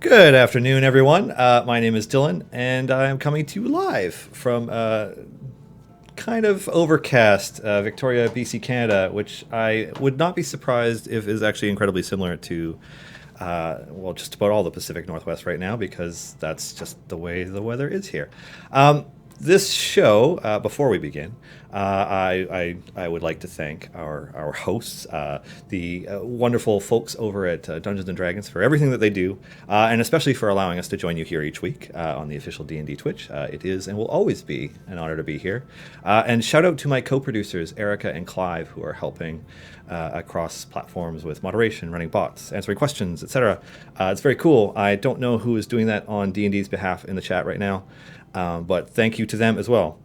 Good afternoon, everyone. My name is Dylan, and I'm coming to you live from kind of overcast Victoria, BC, Canada, which I would not be surprised if is actually incredibly similar to, just about all the Pacific Northwest right now, because that's just the way the weather is here. This show, before we begin, I would like to thank our hosts, the wonderful folks over at Dungeons and Dragons, for everything that they do, and especially for allowing us to join you here each week on the official D&D Twitch. It is and will always be an honor to be here. And shout out to my co-producers Erica and Clive, who are helping across platforms with moderation, running bots, answering questions, etc. It's very cool. I don't know who is doing that on D&D's behalf in the chat right now. But thank you to them as well.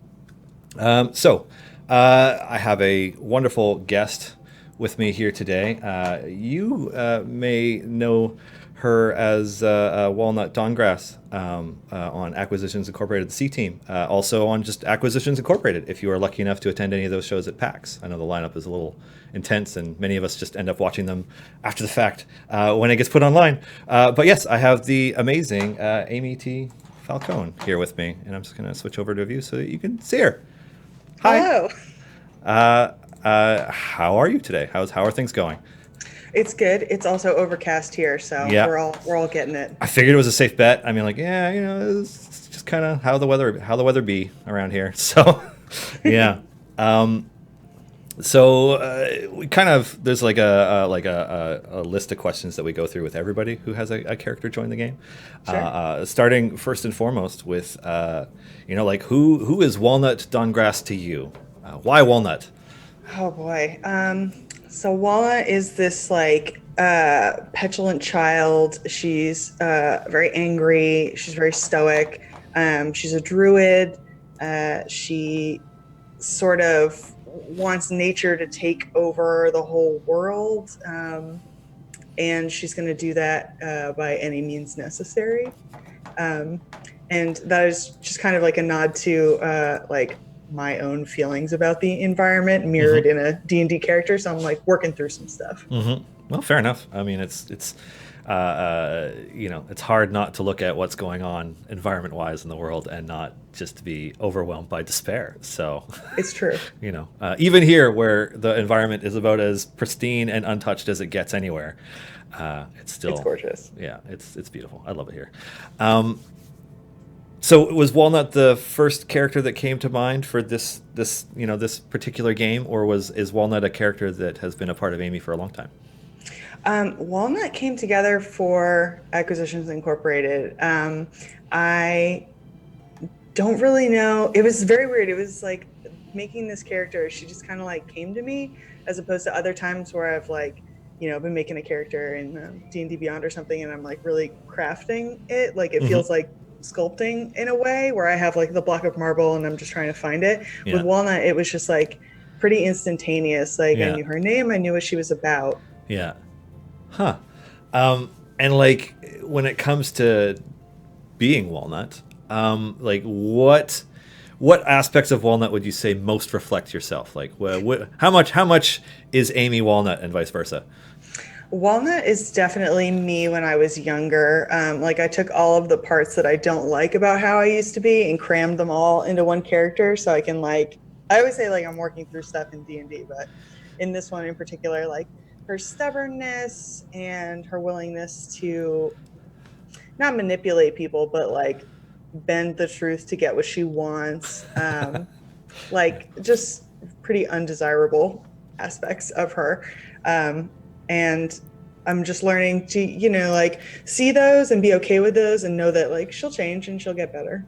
I have a wonderful guest with me here today. You may know her as Walnut Dongrass on Acquisitions Incorporated, the C Team. Also on just Acquisitions Incorporated, if you are lucky enough to attend any of those shows at PAX. I know the lineup is a little intense, and many of us just end up watching them after the fact when it gets put online. But yes, I have the amazing Amy T. Falcone here with me, and I'm just going to switch over to a view so that you can see her. Hi. Hello. How are you today? How are things going? It's good. It's also overcast here, so Yeah. we're all getting it. I figured it was a safe bet. I mean, like, yeah, it's just kind of how the weather be around here. So, yeah. We kind of there's like a list of questions that we go through with everybody who has a character join the game. Sure. Starting first and foremost with like who is Walnut Dongrass to you? Why Walnut? Oh boy. So Walnut is this like petulant child. She's very angry. She's very stoic. She's a druid. She sort of wants nature to take over the whole world, and she's going to do that by any means necessary. And that is just kind of like a nod to like my own feelings about the environment mirrored in a D&D character. So I'm like working through some stuff. Well, fair enough. I mean, it's hard not to look at what's going on environment-wise in the world and not just to be overwhelmed by despair. So It's true. even here where the environment is about as pristine and untouched as it gets anywhere, it's gorgeous. Yeah, it's beautiful. I love it here. So was Walnut the first character that came to mind for this particular game, or is Walnut a character that has been a part of Amy for a long time? Walnut came together for Acquisitions Incorporated. I don't really know. It was very weird. It was like making this character. She just kind of like came to me, as opposed to other times where I've like, been making a character in D&D Beyond or something, and I'm like really crafting it. Like it feels like sculpting in a way where I have like the block of marble and I'm just trying to find it. Yeah. With Walnut, it was just like pretty instantaneous. Like Yeah. I knew her name. I knew what she was about. Yeah. Huh. And like when it comes to being Walnut, like what aspects of Walnut would you say most reflect yourself? Like how much is Amy Walnut and vice versa? Walnut is definitely me when I was younger. Like I took all of the parts that I don't like about how I used to be and crammed them all into one character, so I can I always say like I'm working through stuff in D&D, but in this one in particular, like her stubbornness and her willingness to not manipulate people, but like bend the truth to get what she wants. Like just pretty undesirable aspects of her. And I'm just learning to, like see those and be okay with those and know that like she'll change and she'll get better.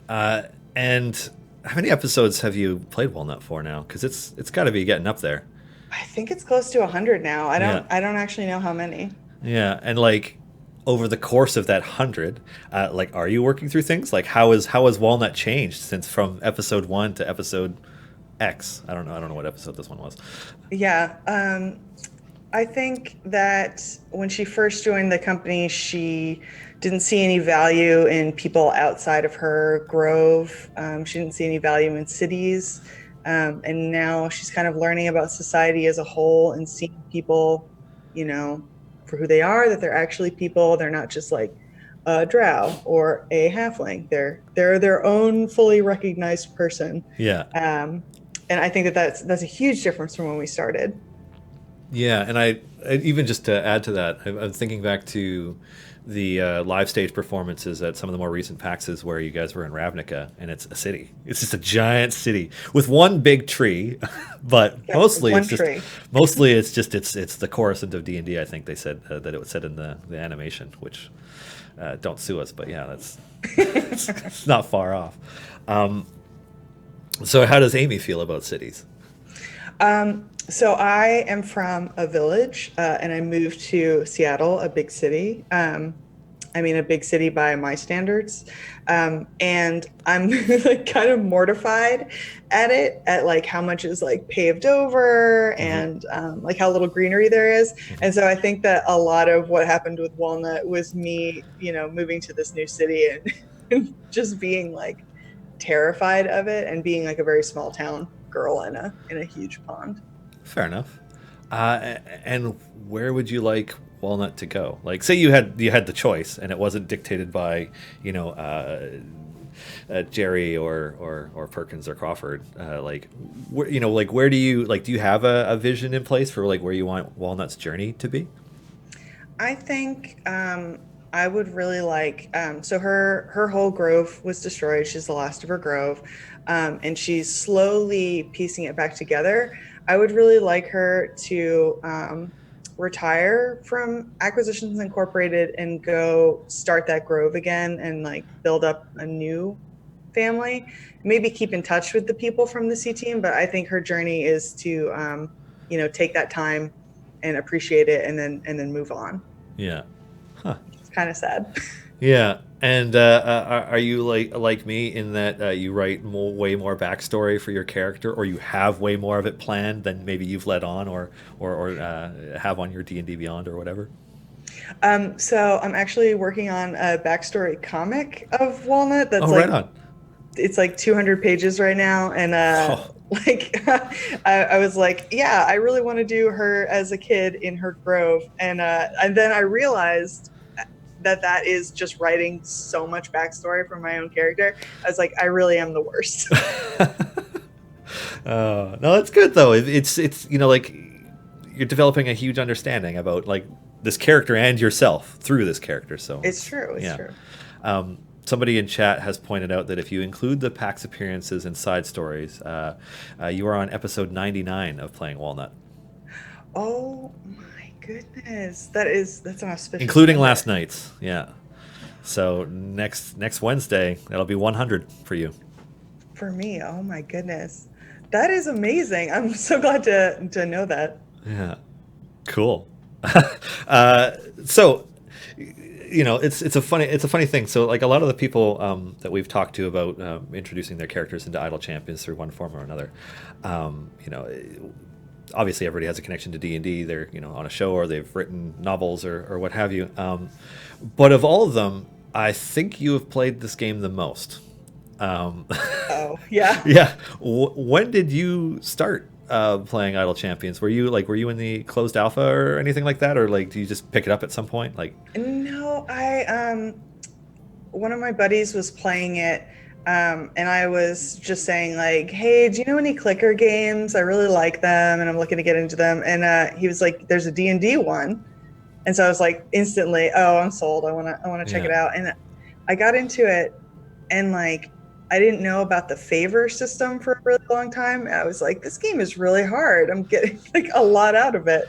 And how many episodes have you played Walnut for now? Because it's got to be getting up there. I think it's close to 100 now. I don't actually know how many. Yeah, and like over the course of that 100, like are you working through things? Like how has Walnut changed since from episode 1 to episode X? I don't know what episode this one was. Yeah. I think that when she first joined the company, she didn't see any value in people outside of her grove. She didn't see any value in cities. And now she's kind of learning about society as a whole and seeing people, for who they are, that they're actually people. They're not just like a drow or a halfling. They're their own fully recognized person. Yeah. And I think that that's a huge difference from when we started. Yeah, and even just to add to that, I'm thinking back to the live stage performances at some of the more recent PAXs where you guys were in Ravnica, and it's a city. It's just a giant city with one big tree, but Yeah, mostly one it's just tree. it's the Coruscant of D&D. I think they said that it was said in the animation, which don't sue us, but yeah, that's it's not far off. So how does Amy feel about cities? So I am from a village, and I moved to Seattle, a big city. I mean, a big city by my standards. And I'm like kind of mortified at it, at like how much is like paved over and like how little greenery there is. And so I think that a lot of what happened with Walnut was me, moving to this new city and, and just being like terrified of it and being like a very small town girl in a huge pond. Fair enough. And where would you like Walnut to go? Like, say you had the choice, and it wasn't dictated by Jerry or Perkins or Crawford. Where do you have a vision in place for like where you want Walnut's journey to be? I think I would really like. So her whole grove was destroyed. She's the last of her grove, and she's slowly piecing it back together. I would really like her to retire from Acquisitions Incorporated and go start that grove again and like build up a new family. Maybe keep in touch with the people from the C team, but I think her journey is to take that time and appreciate it and then move on. Yeah. Huh. It's kind of sad. Yeah. And are you like me in that you write way more backstory for your character, or you have way more of it planned than maybe you've let on, or have on your D&D Beyond or whatever? So I'm actually working on a backstory comic of Walnut that's Oh, right on. it's like 200 pages right now, and Oh, like I was like, yeah, I really want to do her as a kid in her grove, and then I realized that is just writing so much backstory for my own character. I was like, I really am the worst. no, that's good though. It's like you're developing a huge understanding about like this character and yourself through this character. So It's true. It's yeah. true. Somebody in chat has pointed out that if you include the PAX appearances and side stories, you are on episode 99 of Playing Walnut, Oh my goodness, that's an auspicious including number. last night's. Yeah. So next Wednesday, that'll be 100 for you. For me. Oh my goodness, that is amazing. I'm so glad to know that. Yeah. Cool. So it's a funny thing. So like a lot of the people that we've talked to about introducing their characters into Idle Champions through one form or another, obviously everybody has a connection to D&D. They're on a show, or they've written novels or what have you. But of all of them, I think you have played this game the most. Oh yeah. Yeah. When did you start playing Idle Champions? Were you in the closed alpha or anything like that, or like do you just pick it up at some point? Like, No, I one of my buddies was playing it, and I was just saying like, "Hey, do you know any clicker games? I really like them, and I'm looking to get into them." And he was like, "There's a D&D one," and so I was like, instantly, "Oh, I'm sold. I want to check it yeah, out." And I got into it, and like, I didn't know about the favor system for a really long time. I was like, this game is really hard. I'm getting like a lot out of it.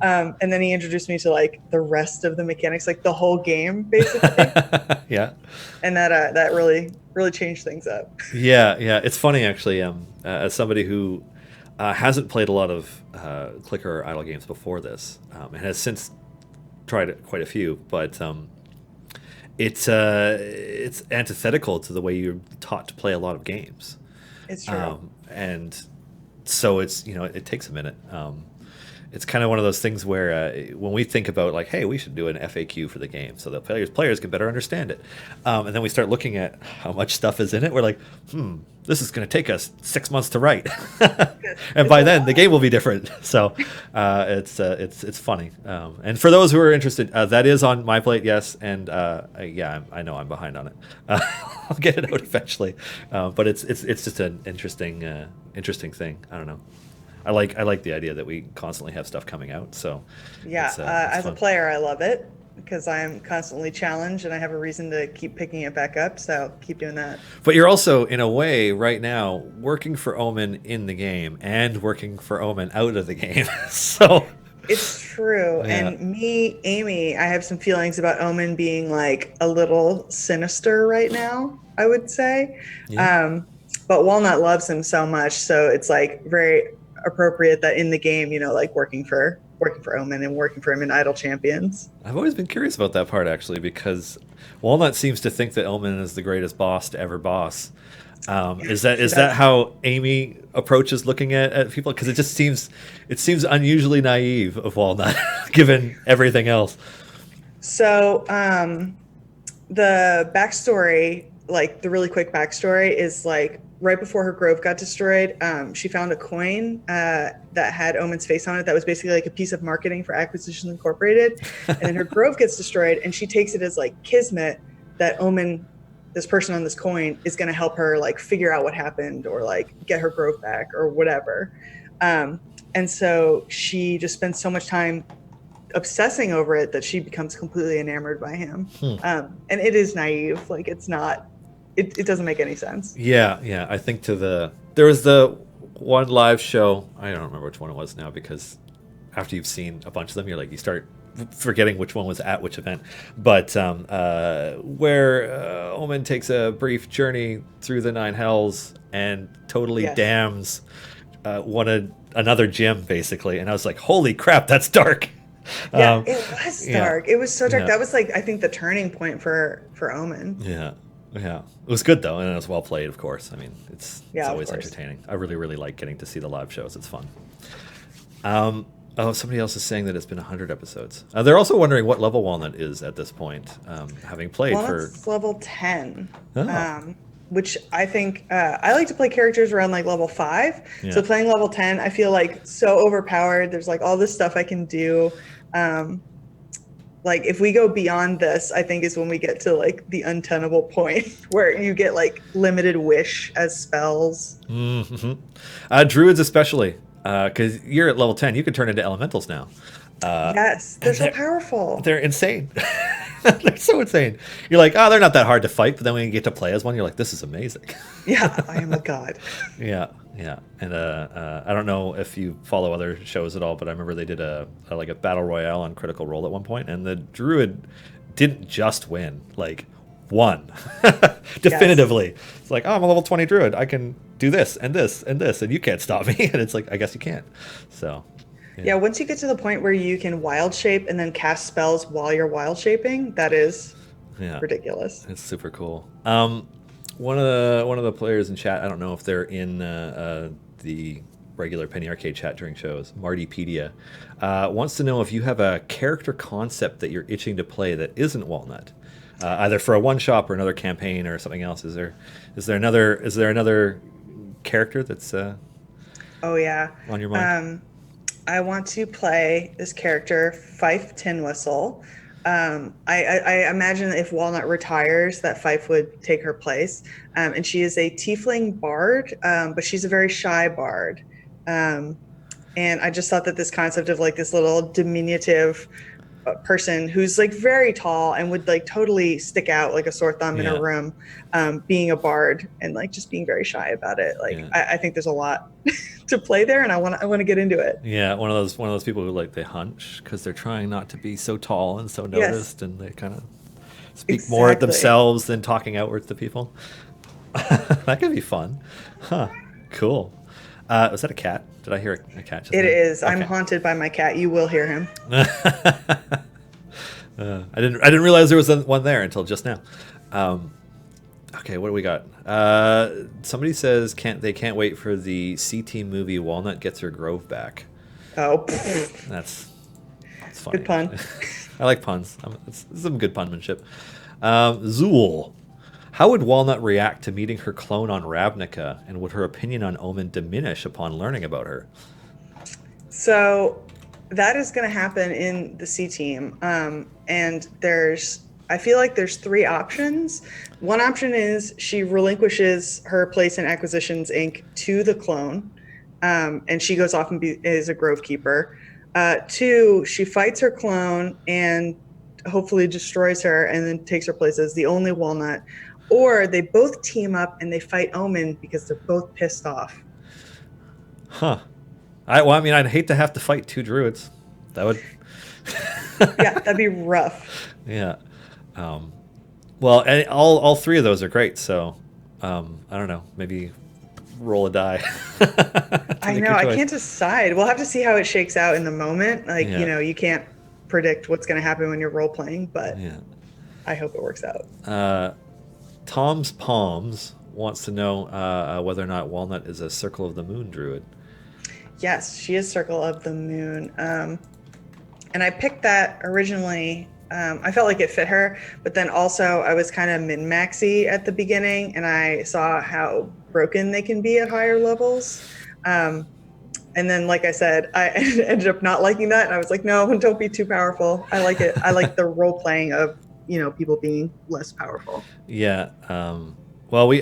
And then he introduced me to like the rest of the mechanics, like the whole game basically. yeah, And that really, really changed things up. yeah. It's funny actually. As somebody who hasn't played a lot of clicker or idle games before this, and has since tried quite a few, but it's antithetical to the way you're taught to play a lot of games, It's true. and so it takes a minute. it's kind of one of those things where when we think about like, hey, we should do an FAQ for the game so that players can better understand it, and then we start looking at how much stuff is in it, we're like, this is going to take us 6 months to write, and by then the game will be different. So it's funny. And for those who are interested, that is on my plate, yes, and I know I'm behind on it. I'll get it out eventually, but it's just an interesting thing. I don't know. I like the idea that we constantly have stuff coming out. So yeah, it's as fun. a player, I love it because I'm constantly challenged and I have a reason to keep picking it back up. So keep doing that. But you're also, in a way, right now working for Omen in the game and working for Omen out of the game. So it's true. Yeah. And me, Amy, I have some feelings about Omen being like a little sinister right now, I would say. Yeah. But Walnut loves him so much, so it's like very appropriate that in the game, like working for Omen and working for him in Idle Champions. I've always been curious about that part, actually, because Walnut seems to think that Omen is the greatest boss to ever boss. Is that how Amy approaches looking at people? Because it seems unusually naive of Walnut, given everything else. So the backstory, like the really quick backstory, is like right before her grove got destroyed, she found a coin that had Omen's face on it. That was basically like a piece of marketing for Acquisitions Incorporated. And then her grove gets destroyed, and she takes it as like kismet that Omen, this person on this coin, is going to help her like figure out what happened or like get her grove back or whatever. And so she just spends so much time obsessing over it that she becomes completely enamored by him. And it is naive. Like it's not. It doesn't make any sense. Yeah. I think there was the one live show. I don't remember which one it was now, because after you've seen a bunch of them, you start forgetting which one was at which event. But where Omen takes a brief journey through the Nine Hells and totally damns another gym, basically. And I was like, holy crap, that's dark. Yeah, it was dark. Yeah. It was so dark. Yeah. That was like, I think, the turning point for Omen. Yeah. It was good, though, and it was well played, of course. I mean, it's always course. entertaining. I really, really like getting to see the live shows. It's fun. Somebody else is saying that it's been 100 episodes. They're also wondering what level Walnut is at this point, having played Walnut's level 10. Oh. Which I think I like to play characters around like level 5. Yeah. So playing level 10, I feel like so overpowered. There's like all this stuff I can do. Like if we go beyond this, I think is when we get to like the untenable point where you get like limited wish as spells. Mm-hmm. Druids especially, because you're at level 10, you can turn into elementals now. Yes, they're so powerful. They're insane. They're so insane. You're like, oh, they're not that hard to fight, but then when you get to play as one, you're like, this is amazing. Yeah, I am a god. Yeah. And I don't know if you follow other shows at all, but I remember they did a battle royale on Critical Role at one point, and the Druid didn't just win, like won definitively. Yes. It's like, oh, I'm a level 20 Druid. I can do this and this and this, and you can't stop me. And it's like, I guess you can't. So. Yeah, once you get to the point where you can wild shape and then cast spells while you're wild shaping, that is ridiculous. It's super cool. One of the players in chat, I don't know if they're in the regular Penny Arcade chat during shows, Martypedia, wants to know if you have a character concept that you're itching to play that isn't Walnut, either for a one shot or another campaign or something else. Is there another character that's oh yeah on your mind? I want to play this character, Fife Tin Whistle. I imagine if Walnut retires, that Fife would take her place. And she is a tiefling bard, but she's a very shy bard. And I just thought that this concept of like this little diminutive person who's like very tall and would like totally stick out like a sore thumb in a room, being a bard and like just being very shy about it. Like I think there's a lot to play there, and I want to get into it. Yeah, one of those people who like they hunch because they're trying not to be so tall and so noticed, and they kind of speak more at themselves than talking outwards to people. That could be fun, huh? Cool. Was that a cat? Did I hear a cat? It is. Okay. I'm haunted by my cat. You will hear him. I didn't realize there was one there until just now. Okay, what do we got? Somebody says they can't wait for the CT movie Walnut Gets Her Grove Back. Oh, That's funny. good pun. I like puns. It's some good punmanship. Zool. How would Walnut react to meeting her clone on Ravnica, and would her opinion on Omen diminish upon learning about her? So that is going to happen in the C team. And I feel like there's three options. One option is she relinquishes her place in Acquisitions Inc. to the clone, and she goes off and is a Grove Keeper. Two, she fights her clone and hopefully destroys her and then takes her place as the only Walnut. Or they both team up and they fight Omen because they're both pissed off. Huh. I'd hate to have to fight two druids. That would... Yeah, that'd be rough. Yeah. Well, and all three of those are great, so I don't know. Maybe roll a die. I know. I can't decide. We'll have to see how it shakes out in the moment. You can't predict what's going to happen when you're role-playing, but I hope it works out. Tom's Palms wants to know whether or not Walnut is a Circle of the Moon druid. Yes, she is Circle of the Moon. And I picked that originally. I felt like it fit her, but then also I was kind of min-maxy at the beginning, and I saw how broken they can be at higher levels. And then, like I said, I ended up not liking that, and I was like, no, don't be too powerful. I like it. I like the role-playing of people being less powerful. Yeah. Well, we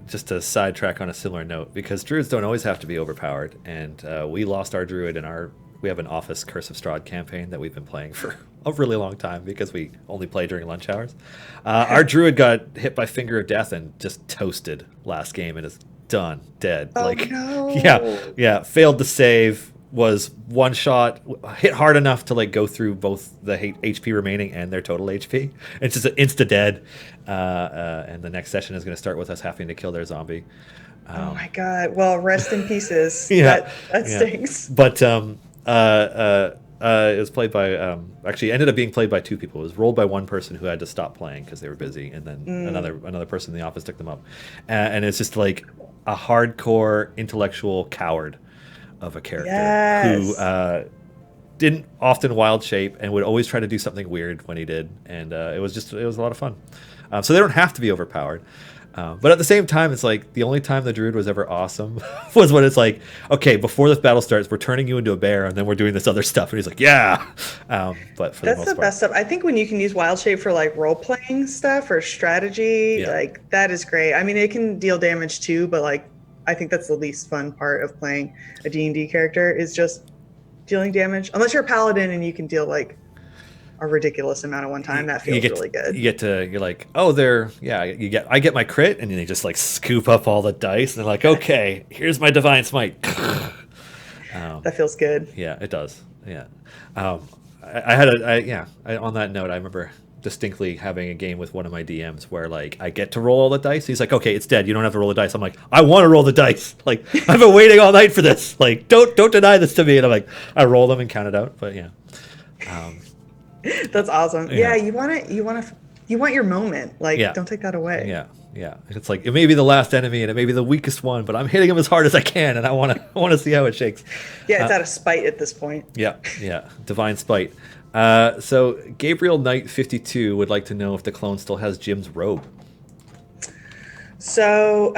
just to sidetrack on a similar note, because druids don't always have to be overpowered, and we lost our druid in we have an Office Curse of Strahd campaign that we've been playing for a really long time because we only play during lunch hours. Our druid got hit by Finger of Death and just toasted last game and is done, dead. Oh, no. Yeah, failed to save. Was one shot, hit hard enough to go through both the HP remaining and their total HP. It's just an insta dead, and the next session is going to start with us having to kill their zombie. Oh my god! Well, rest in pieces. Yeah, that stinks. But it was played by actually ended up being played by two people. It was rolled by one person who had to stop playing because they were busy, and then another person in the office took them up, and it's just like a hardcore intellectual coward of a character who didn't often wild shape and would always try to do something weird when he did, and it was a lot of fun. So they don't have to be overpowered, but at the same time, it's like the only time the druid was ever awesome was when it's like, okay, before this battle starts, we're turning you into a bear, and then we're doing this other stuff, and he's like, yeah. But for that's the best stuff. I think when you can use wild shape for role playing stuff or strategy, that is great. I mean, it can deal damage too, but I think that's the least fun part of playing a D&D character is just dealing damage. Unless you're a paladin and you can deal a ridiculous amount at one time, that feels really good. You're like, oh, I get my crit, and then they just scoop up all the dice, and they're like, okay, here's my divine smite. That feels good. Yeah, it does. Yeah. On that note, I remember distinctly having a game with one of my DMs where I get to roll all the dice. He's like, okay, it's dead. You don't have to roll the dice. I'm like, I want to roll the dice. I've been waiting all night for this. Don't deny this to me. And I'm like, I roll them and count it out. But yeah. That's awesome. Yeah, you want your moment. Don't take that away. Yeah. It's it may be the last enemy and it may be the weakest one, but I'm hitting him as hard as I can, and I want to see how it shakes. Yeah, it's out of spite at this point. Yeah. Divine spite. So Gabriel Knight 52 would like to know if the clone still has Jim's robe. So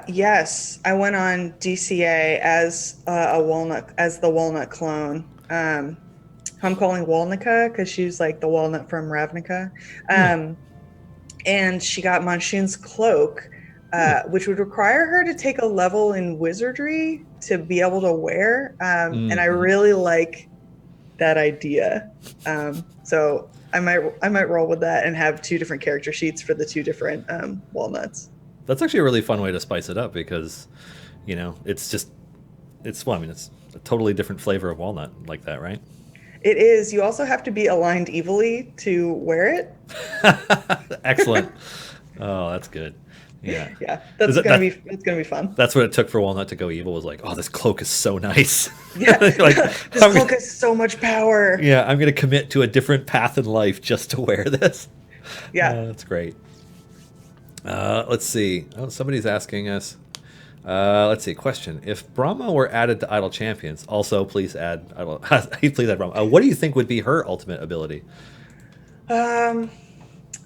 yes, I went on DCA as the Walnut clone. I'm calling Walnica because she's the Walnut from Ravnica. And she got Monshoon's cloak, which would require her to take a level in wizardry to be able to wear. And I really like that idea. So I might roll with that and have two different character sheets for the two different walnuts. That's actually a really fun way to spice it up because, it's a totally different flavor of walnut like that, right? It is. You also have to be aligned evilly to wear it. Excellent. Oh, that's good. Yeah. Yeah. It's gonna be fun. That's what it took for Walnut to go evil, was oh, this cloak is so nice. Yeah. This cloak has so much power. Yeah, I'm gonna commit to a different path in life just to wear this. Yeah. That's great. Let's see. Oh, somebody's asking us. Let's see. Question: if Brahma were added to Idle Champions, also please add Idle. Please add Brahma. What do you think would be her ultimate ability? Um,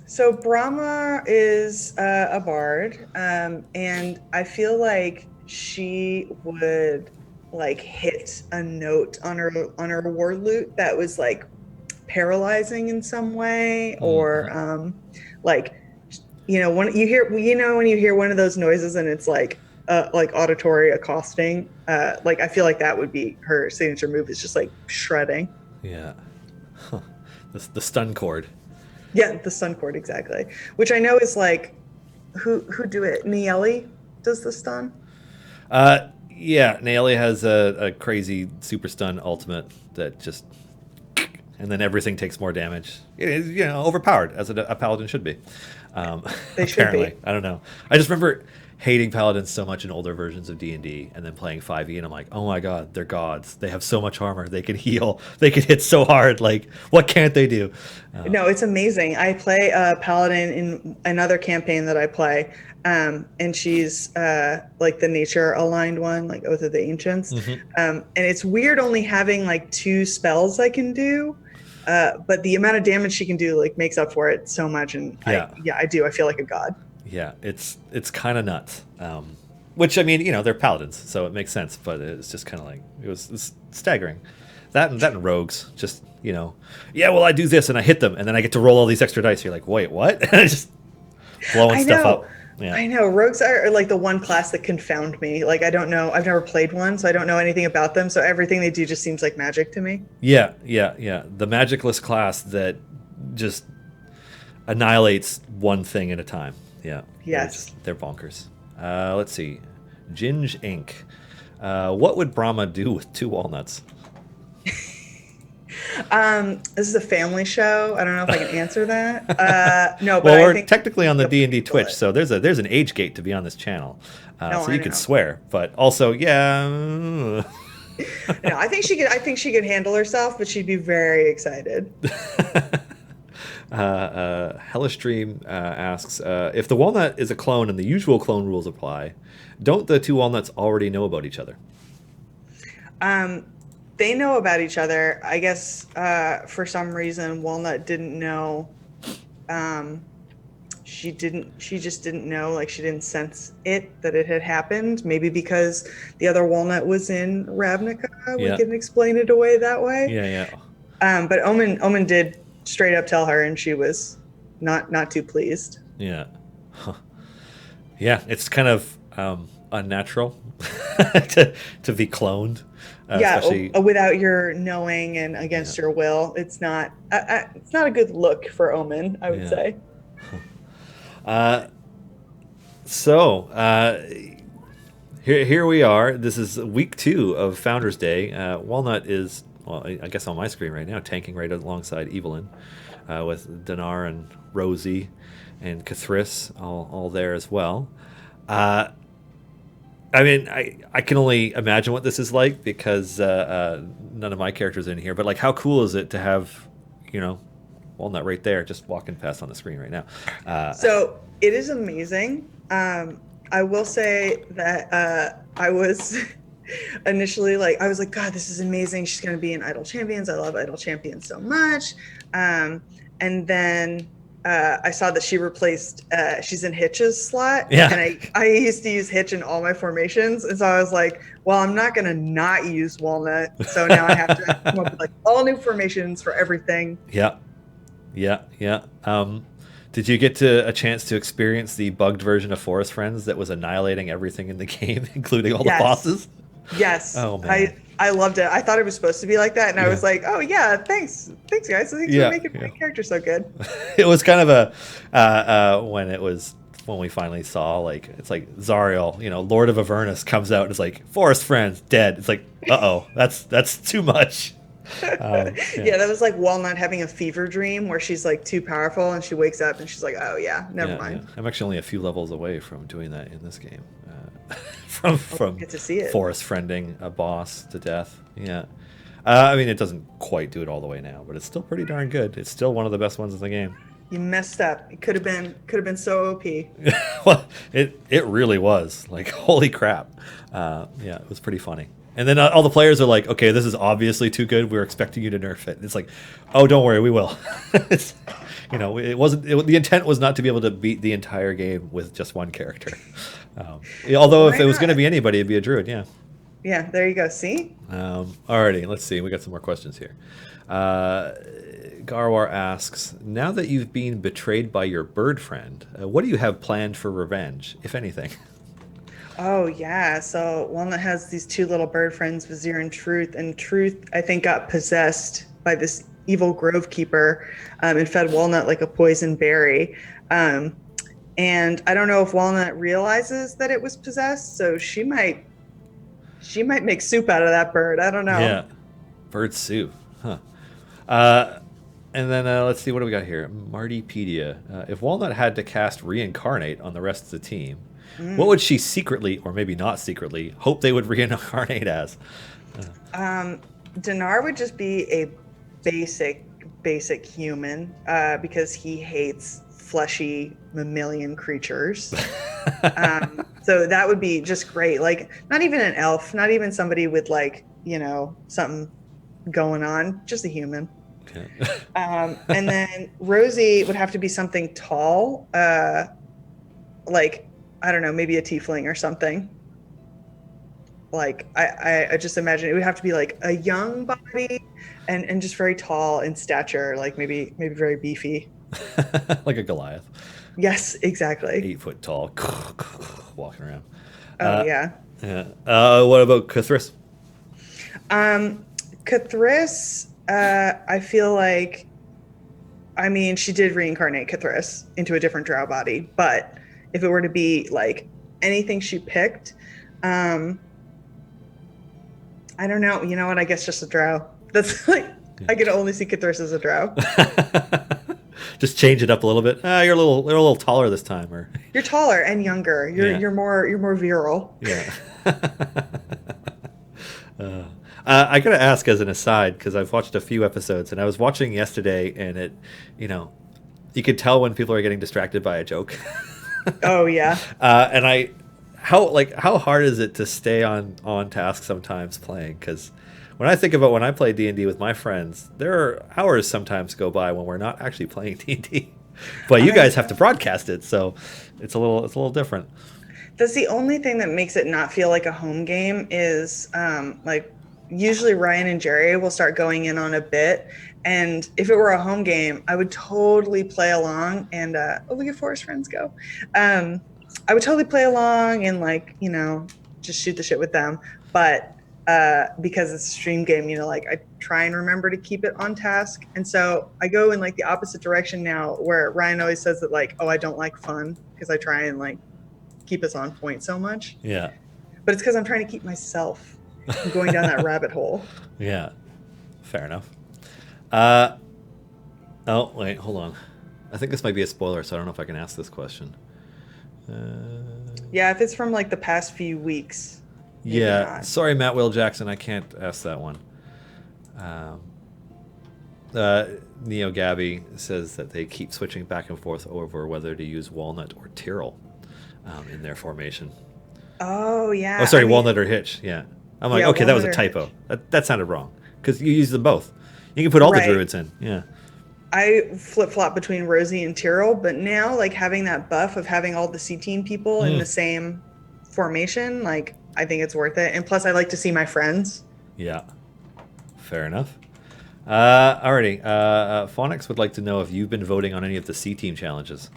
so Brahma is a bard, and I feel like she would like hit a note on her war lute that was like paralyzing in some way, or like when you hear when you hear one of those noises and it's like auditory accosting, like I feel like that would be her signature move, is just like shredding. Yeah. Huh. The stun cord. Yeah, the stun cord, exactly. Which I know is like, who do it? Nieli does the stun. Yeah, Naeli has a crazy super stun ultimate that just, and then everything takes more damage. It is, overpowered as a paladin should be. They should apparently, be. I don't know. I just remember hating paladins so much in older versions of D&D, and then playing 5e, and I'm like, oh my god, they're gods. They have so much armor. They can heal. They can hit so hard. Like, what can't they do? No, it's amazing. I play a paladin in another campaign that I play, and she's like the nature aligned one, like Oath of the Ancients. And it's weird only having like 2 spells I can do, but the amount of damage she can do like makes up for it so much. And I do. I feel like a god. Yeah, it's kind of nuts. Which, I mean, they're paladins, so it makes sense. But it's just kind of like, it's staggering. That and rogues, just, yeah, well, I do this and I hit them, and then I get to roll all these extra dice. You're like, wait, what? And I just blowing stuff up. Yeah. I know. Rogues are like the one class that confound me. Like, I don't know. I've never played one, so I don't know anything about them. So everything they do just seems like magic to me. Yeah. The magicless class that just annihilates one thing at a time. Yeah. Yes. They're bonkers. Let's see. Ginge Inc. What would Brahma do with 2 walnuts? This is a family show. I don't know if I can answer that. No, but well, I we're think technically on the D&D Twitch, so there's an age gate to be on this channel. So you could swear, but also, yeah. No, I think she could handle herself, but she'd be very excited. Hellish Dream asks, if the walnut is a clone and the usual clone rules apply, don't the 2 walnuts already know about each other? They know about each other. I guess for some reason Walnut didn't know. She just didn't know, like she didn't sense that it had happened. Maybe because the other Walnut was in Ravnica. We can explain it away that way. Yeah. But Omen did straight up tell her, and she was not too pleased. Yeah. Huh. Yeah, it's kind of unnatural to be cloned. Without your knowing and against your will, it's not a good look for Omen, I would say. Here we are. This is week 2 of Founders Day. Walnut is, well, I guess on my screen right now, tanking right alongside Evelyn, with Dinar and Rosie and Cathris all there as well. I mean, I can only imagine what this is like because none of my characters are in here. But like, how cool is it to have, Walnut right there, just walking past on the screen right now? So it is amazing. I will say that I was initially I was like, God, this is amazing. She's going to be in Idle Champions. I love Idle Champions so much. And then I saw that she replaced, she's in Hitch's slot. Yeah. And I used to use Hitch in all my formations. And so I was like, well, I'm not going to not use Walnut. So now I have to come up with all new formations for everything. Yeah. Did you get a chance to experience the bugged version of Forest Friends that was annihilating everything in the game, including all the bosses? Yes. Oh, man. I loved it. I thought it was supposed to be like that, and I was like, "Oh yeah, thanks guys. Thanks for making my character so good." It was kind of when we finally saw it's like Zariel, Lord of Avernus comes out and it's like Forest Friends dead. It's like, that's too much. That was like Walnut having a fever dream where she's like too powerful and she wakes up and she's like, oh yeah, never mind. I'm actually only a few levels away from doing that in this game. From get to see it. Forest friending a boss to death. Yeah. I mean, it doesn't quite do it all the way now, but it's still pretty darn good. It's still one of the best ones in the game. You messed up. It could have been so OP. Well, it really was like holy crap. Yeah, it was pretty funny. And then all the players are like, okay, this is obviously too good. We're expecting you to nerf it. It's like, oh, don't worry, we will. It's, it wasn't. The intent was not to be able to beat the entire game with just one character. Although if Why it was going to not? be anybody, it'd be a druid. Yeah. Yeah, there you go. See? Alrighty, let's see. We got some more questions here. Garwar asks, now that you've been betrayed by your bird friend, what do you have planned for revenge, if anything? Oh yeah. So Walnut has these two little bird friends, Vizier and Truth, and Truth I think got possessed by this evil grove keeper, and fed Walnut like a poison berry. And I don't know if Walnut realizes that it was possessed, so she might make soup out of that bird. I don't know. Yeah, bird soup. Huh. And then let's see, what do we got here? Martypedia. If Walnut had to cast Reincarnate on the rest of the team, what would she secretly, or maybe not secretly, hope they would reincarnate as? Dinar would just be a basic human, because he hates fleshy mammalian creatures. So that would be just great. Like, not even an elf, not even somebody with like, something going on, just a human. Okay. And then Rosie would have to be something tall, like, I don't know, maybe a tiefling or something. Like, I just imagine it would have to be like a young body and just very tall in stature, like maybe very beefy. Like a Goliath. Yes, exactly. 8 foot tall, walking around. Oh yeah. Yeah. What about Kuthris? Cathris, I feel like, I mean, she did reincarnate Cathris into a different drow body, but if it were to be like anything she picked, I don't know. You know what? I guess just a drow. That's like, I could only see Cathris as a drow. Just change it up a little bit. You're a little taller this time, or You're taller and younger. You're more virile. yeah. I gotta ask as an aside, because I've watched a few episodes, and I was watching yesterday, and it, you could tell when people are getting distracted by a joke. Oh yeah. And how hard is it to stay on task sometimes playing? Because when I think about when I play D&D with my friends, there are hours sometimes go by when we're not actually playing D&D, but you guys have to broadcast it, so it's a little different. That's the only thing that makes it not feel like a home game is, like, usually Ryan and Jerry will start going in on a bit, and if it were a home game, I would totally play along and look at Forest Friends go. I would totally play along and, like, just shoot the shit with them, but because it's a stream game, like, I try and remember to keep it on task, and so I go in like the opposite direction now, where Ryan always says that, like, oh, I don't like fun, because I try and like keep us on point so much. Yeah. But it's because I'm trying to keep myself from going down that rabbit hole. Yeah. Fair enough. Oh, wait, hold on. I think this might be a spoiler, so I don't know if I can ask this question. Yeah, if it's from like the past few weeks. Yeah. Not. Sorry, Matt Will Jackson, I can't ask that one. Neo Gabby says that they keep switching back and forth over whether to use Walnut or Tyrrell in their formation. Oh, yeah. Oh, sorry, Walnut or Hitch. Yeah. I'm like, Yeah, okay, that was a Walnut or typo. That sounded wrong, because you use them both. You can put all Right. the druids in. Yeah. I flip-flop between Rosie and Tyrrell, but now, like, having that buff of having all the C-Team people in the same formation, like, I think it's worth it. And plus, I like to see my friends. Yeah. Fair enough. Alrighty. Phonics would like to know if you've been voting on any of the C-Team challenges.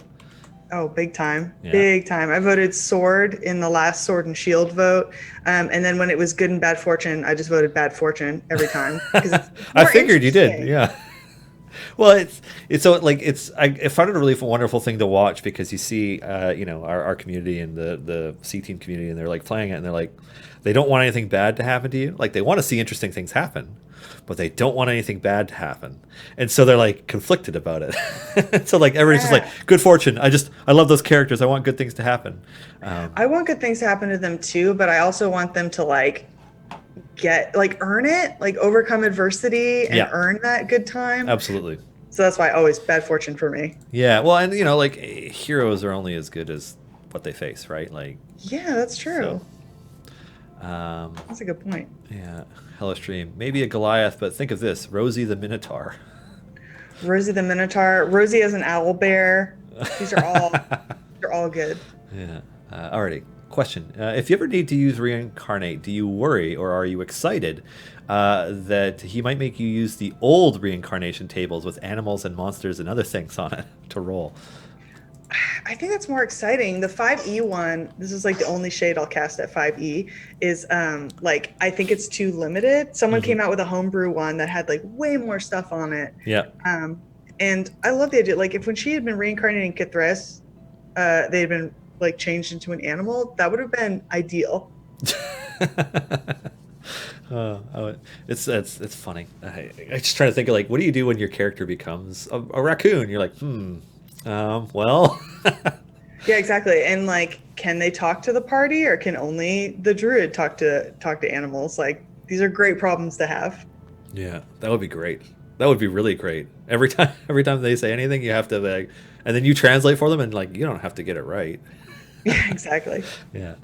Oh, big time. Yeah. Big time. I voted Sword in the last Sword and Shield vote. And then when it was Good and Bad Fortune, I just voted Bad Fortune every time. 'Cause it's I more figured you did. interesting. Yeah. Well, I found it a really wonderful thing to watch, because you see, our community and the C Team community, and they're like playing it, and they're like, they don't want anything bad to happen to you. Like, they want to see interesting things happen, but they don't want anything bad to happen, and so they're like conflicted about it. So like everybody's just like, good fortune. I love those characters. I want good things to happen. I want good things to happen to them too, but I also want them to like earn it, like overcome adversity and Yeah. earn that good time. Absolutely. So that's why always bad fortune for me. Yeah, well, and like heroes are only as good as what they face, right? Like, Yeah, that's so, true. um, That's a good point. yeah, hellish dream. Maybe a Goliath, but think of this: Rosie the Minotaur. Rosie the Minotaur, Rosie as an owl bear. These are all they're all good. Yeah. Alrighty. Question: if you ever need to use reincarnate, do you worry or are you excited that he might make you use the old reincarnation tables with animals and monsters and other things on it to roll? I think that's more exciting. The 5e one, this is like the only shade I'll cast at 5e, is like I think it's too limited. Someone Hmm. came out with a homebrew one that had like way more stuff on it. Yeah. Um, and I love the idea. Like if when she had been reincarnating Kithres, they had been like changed into an animal, that would have been ideal. It's funny. I just try to think of like, what do you do when your character becomes a raccoon? You're like, well, Yeah, exactly. And like, can they talk to the party, or can only the druid talk to animals? Like, these are great problems to have. yeah, that would be great. That would be really great. Every time they say anything, you have to like, and then you translate for them, and like, you don't have to get it right. Yeah, exactly. Yeah.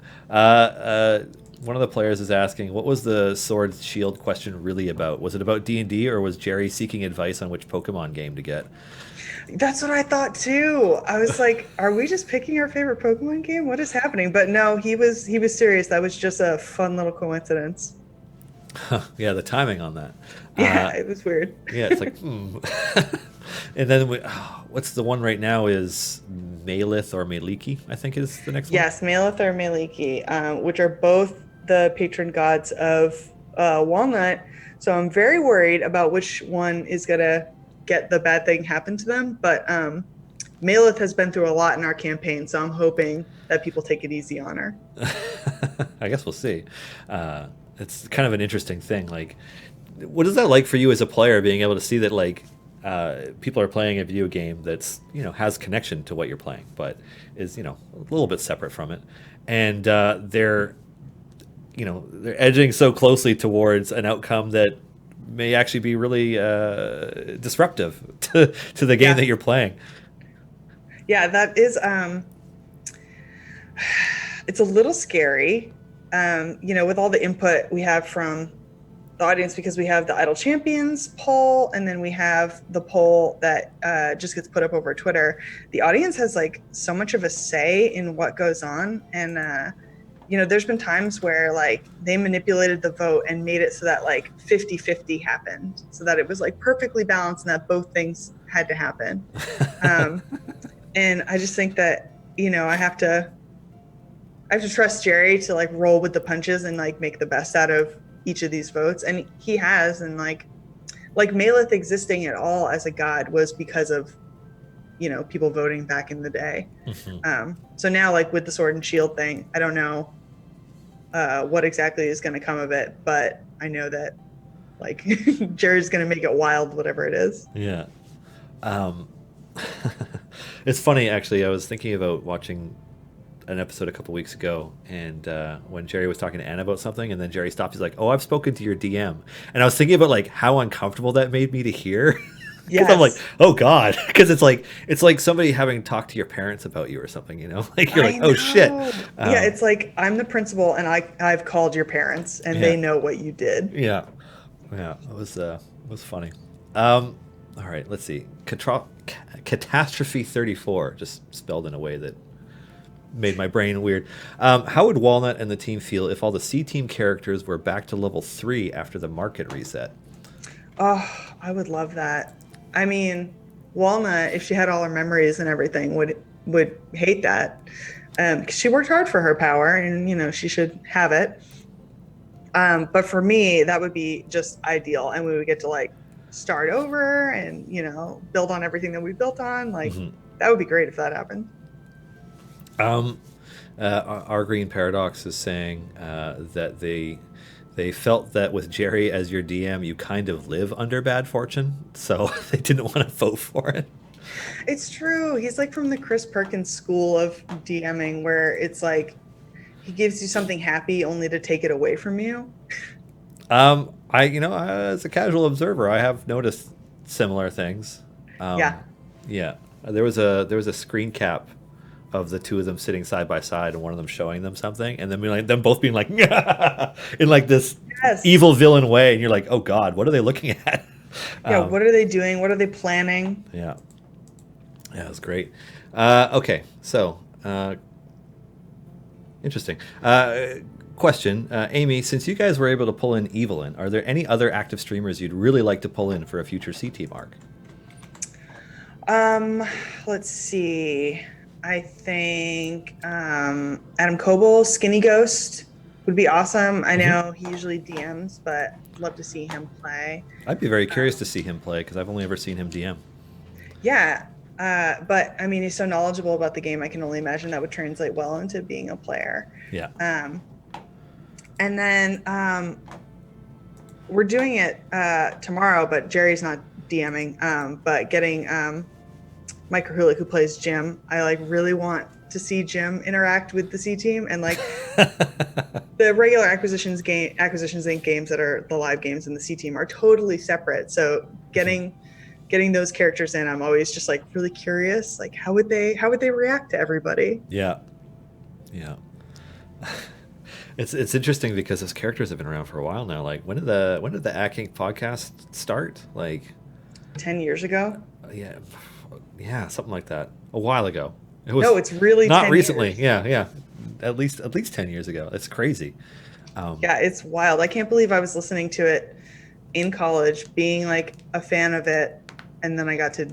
One of the players is asking, what was the sword shield question really about? Was it about D&D, or was Jerry seeking advice on which Pokemon game to get? That's what I thought too. I was like, are we just picking our favorite Pokemon game? What is happening? But no, he was serious. That was just a fun little coincidence. Yeah, the timing on that. Yeah, it was weird. Yeah, it's like, And then what's the one right now is Malith or Maliki, I think is the next one. Yes, Malith or Maliki, which are both the patron gods of Walnut. So I'm very worried about which one is gonna get the bad thing happen to them. But Malith has been through a lot in our campaign, so I'm hoping that people take it easy on her. I guess we'll see. It's kind of an interesting thing. Like, what is that like for you as a player, being able to see that like people are playing a video game that's has connection to what you're playing, but is a little bit separate from it, and they're edging so closely towards an outcome that may actually be really disruptive to the game Yeah, that you're playing. yeah, that is. It's a little scary, with all the input we have from the audience, because we have the Idle Champions poll, and then we have the poll that just gets put up over Twitter. The audience has like so much of a say in what goes on, and there's been times where like they manipulated the vote and made it so that like 50-50 happened, so that it was like perfectly balanced and that both things had to happen. Um, and I just think that I have to trust Jerry to like roll with the punches and like make the best out of each of these votes, and he has. And like Malith existing at all as a god was because of people voting back in the day. Mhm. So now, like with the sword and shield thing, I don't know what exactly is going to come of it, but I know that like Jerry's going to make it wild, whatever it is. Yeah. Um, it's funny, actually. I was thinking about watching an episode a couple weeks ago, and when Jerry was talking to Anna about something, and then Jerry stopped. He's like, "Oh, I've spoken to your DM," and I was thinking about like how uncomfortable that made me to hear, because I'm like, Yes, "Oh God," because it's like somebody having talked to your parents about you or something, like you're I like, "Oh shit." know. Yeah, Um, it's like I'm the principal, and I've called your parents, and yeah, they know what you did. yeah, yeah. It was funny. Um, all right, let's see. Catastrophe 34, just spelled in a way that made my brain weird. How would Walnut and the team feel if all the C team characters were back to level 3 after the market reset? Oh, I would love that. I mean, Walnut, if she had all her memories and everything, would hate that. 'Cause she worked hard for her power, and she should have it. But for me, that would be just ideal, and we would get to like start over and build on everything that we built on. Like Hmm. that would be great if that happened. Um, our Green Paradox is saying that they felt that with Jerry as your DM, you kind of live under bad fortune, so they didn't want to vote for it. It's true. He's like from the Chris Perkins school of DMing, where it's like he gives you something happy only to take it away from you. As a casual observer, I have noticed similar things. Yeah. Yeah, there was a screen cap of the two of them sitting side by side, and one of them showing them something, and then them both being like in like this Yes. evil villain way, and you're like, oh god, what are they looking at? Yeah. Um, What are they doing? What are they planning? yeah, yeah, it was great. Okay, so interesting. Question, Amy, since you guys were able to pull in Evelyn, are there any other active streamers you'd really like to pull in for a future C team arc? Let's see. I think Adam Coble, Skinny Ghost would be awesome. I know he usually DMs, but love to see him play. I'd be very curious to see him play because I've only ever seen him DM. Yeah. But I mean, he's so knowledgeable about the game. I can only imagine that would translate well into being a player. Yeah. And then we're doing it tomorrow, but Jerry's not DMing. But getting Mike Krahulik, who plays Jim, I like really want to see Jim interact with the C team, and like the regular Acquisitions Inc. games that are the live games in the C team are totally separate. So getting those characters in, I'm always just like really curious, like how would they react to everybody? Yeah. Yeah. It's interesting because those characters have been around for a while now. Like when did the Ack Inc. podcast start? Like 10 years ago? Yeah, something like that. A while ago. No, it's really not 10 recently. years. Yeah. At least 10 years ago. It's crazy. Yeah, it's wild. I can't believe I was listening to it in college, being like a fan of it, and then I got to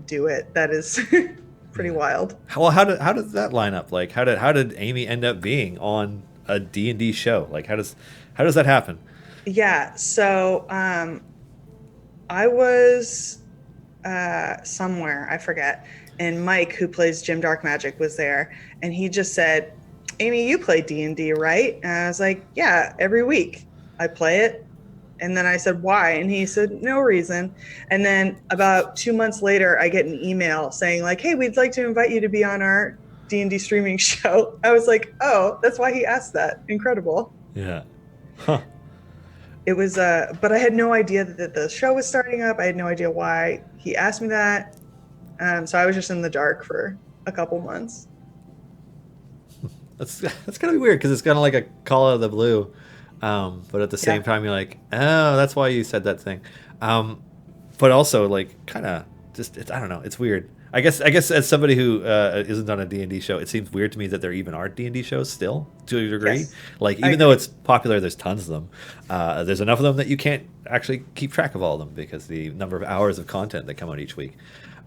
do it. That is pretty wild. Well, how did that line up? Like how did Amy end up being on a D&D show? Like how does that happen? Yeah, so I was somewhere, I forget, and Mike, who plays Jim Dark Magic, was there, and he just said, Amy, you play D&D, right? And I was like, yeah, every week I play it. And then I said, why? And he said, no reason. And then about 2 months later, I get an email saying like, hey, we'd like to invite you to be on our D&D streaming show. I was like, oh, that's why he asked that. Incredible. Yeah. Huh. It was, but I had no idea that the show was starting up. I had no idea why he asked me that. So I was just in the dark for a couple months. That's kind of weird because it's kind of like a call out of the blue. But at the same time, you're like, oh, that's why you said that thing. But also, like, kind of just, I don't know. It's weird. I guess as somebody who isn't on a D&D show, it seems weird to me that there even are D&D shows still, to a degree. Yes. Like, even though it's popular, there's tons of them. There's enough of them that you can't actually keep track of all of them because the number of hours of content that come out each week.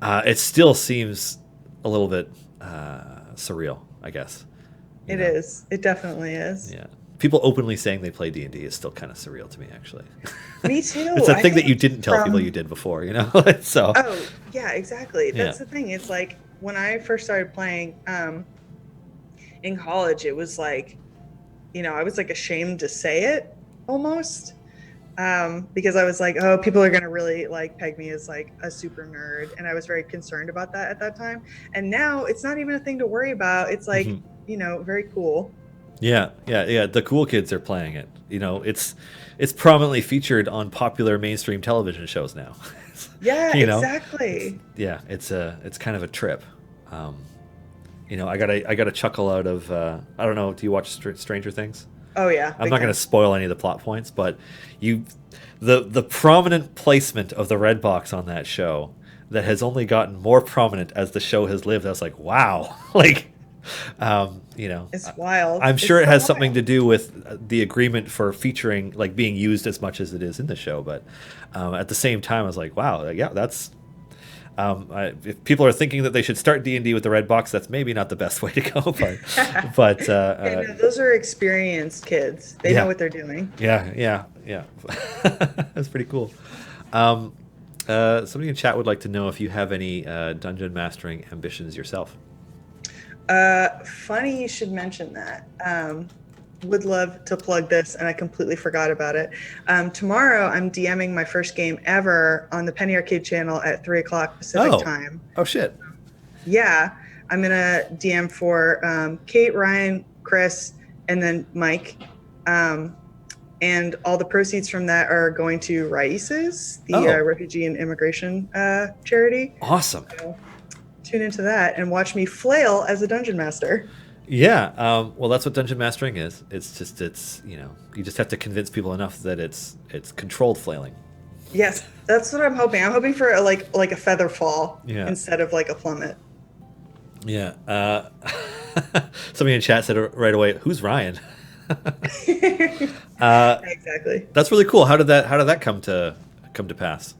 It still seems a little bit surreal, I guess. It is. It definitely is. Yeah. People openly saying they play D&D is still kind of surreal to me, actually. Me too. It's a thing that you didn't tell people you did before, you know? So. Oh, yeah, exactly. That's the thing. It's like when I first started playing in college, it was like, I was like ashamed to say it almost because I was like, oh, people are going to really like peg me as like a super nerd. And I was very concerned about that at that time. And now it's not even a thing to worry about. It's like, very cool. Yeah. The cool kids are playing it. It's prominently featured on popular mainstream television shows now. Yeah, exactly. It's kind of a trip. I got a chuckle out of I don't know. Do you watch Stranger Things? Oh yeah. I'm not going to spoil any of the plot points, but the prominent placement of the red box on that show that has only gotten more prominent as the show has lived. I was like, wow, like. It's wild. I'm sure it has something to do with the agreement for featuring, like, being used as much as it is in the show. But at the same time, I was like, wow, yeah, that's. If people are thinking that they should start D&D with the red box, that's maybe not the best way to go. But those are experienced kids. They know what they're doing. Yeah. That's pretty cool. Somebody in chat would like to know if you have any dungeon mastering ambitions yourself. Funny you should mention that. Would love to plug this, and I completely forgot about it. Tomorrow, I'm DMing my first game ever on the Penny Arcade channel at 3:00 Pacific time. Oh, shit. Yeah. I'm going to DM for Kate, Ryan, Chris, and then Mike. And and all the proceeds from that are going to Raices, the refugee and immigration charity. Awesome. So tune into that and watch me flail as a dungeon master. Yeah, well, that's what dungeon mastering is. It's you just have to convince people enough that it's controlled flailing. Yes, that's what I'm hoping. I'm hoping for like a feather fall instead of like a plummet. Yeah. Somebody in chat said right away, "Who's Ryan?" Exactly. That's really cool. How did that come to pass?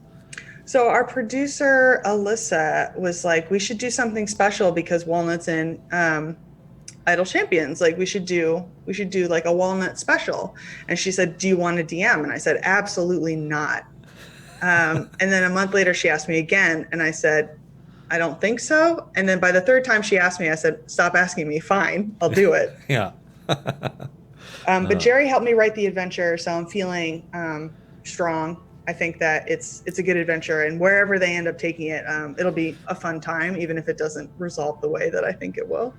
So our producer Alyssa was like, "We should do something special because Walnut's in Idle Champions. Like we should do like a Walnut special." And she said, "Do you want a DM?" And I said, "Absolutely not." And then a month later, she asked me again, and I said, "I don't think so." And then by the third time she asked me, I said, "Stop asking me. Fine, I'll do it." Yeah. But Jerry helped me write the adventure, so I'm feeling strong. I think that it's a good adventure, and wherever they end up taking it, it'll be a fun time, even if it doesn't resolve the way that I think it will.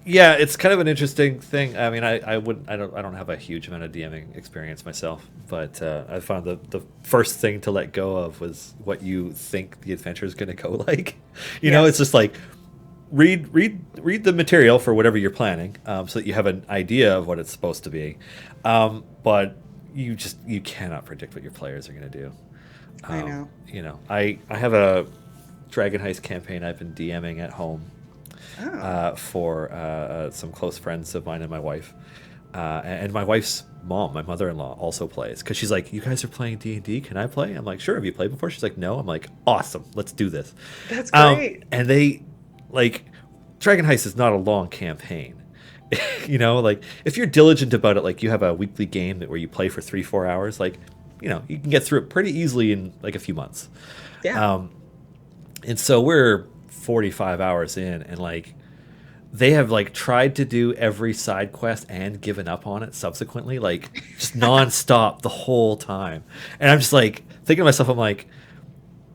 Yeah, it's kind of an interesting thing. I mean, I don't have a huge amount of DMing experience myself, but I found the first thing to let go of was what you think the adventure is going to go like. You know, it's just like read the material for whatever you're planning, so that you have an idea of what it's supposed to be, but you cannot predict what your players are going to do. I know. You know, I have a Dragon Heist campaign I've been DMing at home. For some close friends of mine and my wife, and my wife's mom, my mother-in-law, also plays because she's like, "You guys are playing D&D? Can I play?" I'm like, "Sure." Have you played before? She's like, "No." I'm like, "Awesome, let's do this." That's great. And they like Dragon Heist is not a long campaign. You know, like if you're diligent about it, like you have a weekly game where you play for 3-4 hours, like you know you can get through it pretty easily in like a few months. Yeah. And so we're 45 hours in, and like they have like tried to do every side quest and given up on it subsequently, like just nonstop the whole time. And I'm just like thinking to myself, I'm like,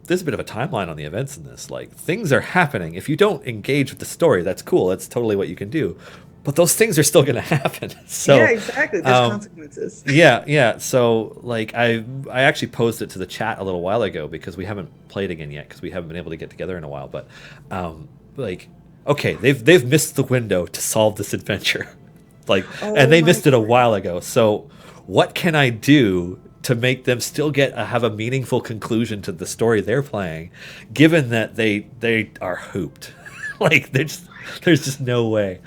there's a bit of a timeline on the events in this. Like things are happening. If you don't engage with the story, that's cool. That's totally what you can do. But those things are still going to happen. So yeah, exactly. There's consequences. Yeah. So like I actually posted it to the chat a little while ago because we haven't played again yet because we haven't been able to get together in a while. But like, okay, they've missed the window to solve this adventure, like, and they missed it a while ago. So what can I do to make them still have a meaningful conclusion to the story they're playing, given that they are hooped? Like there's just no way.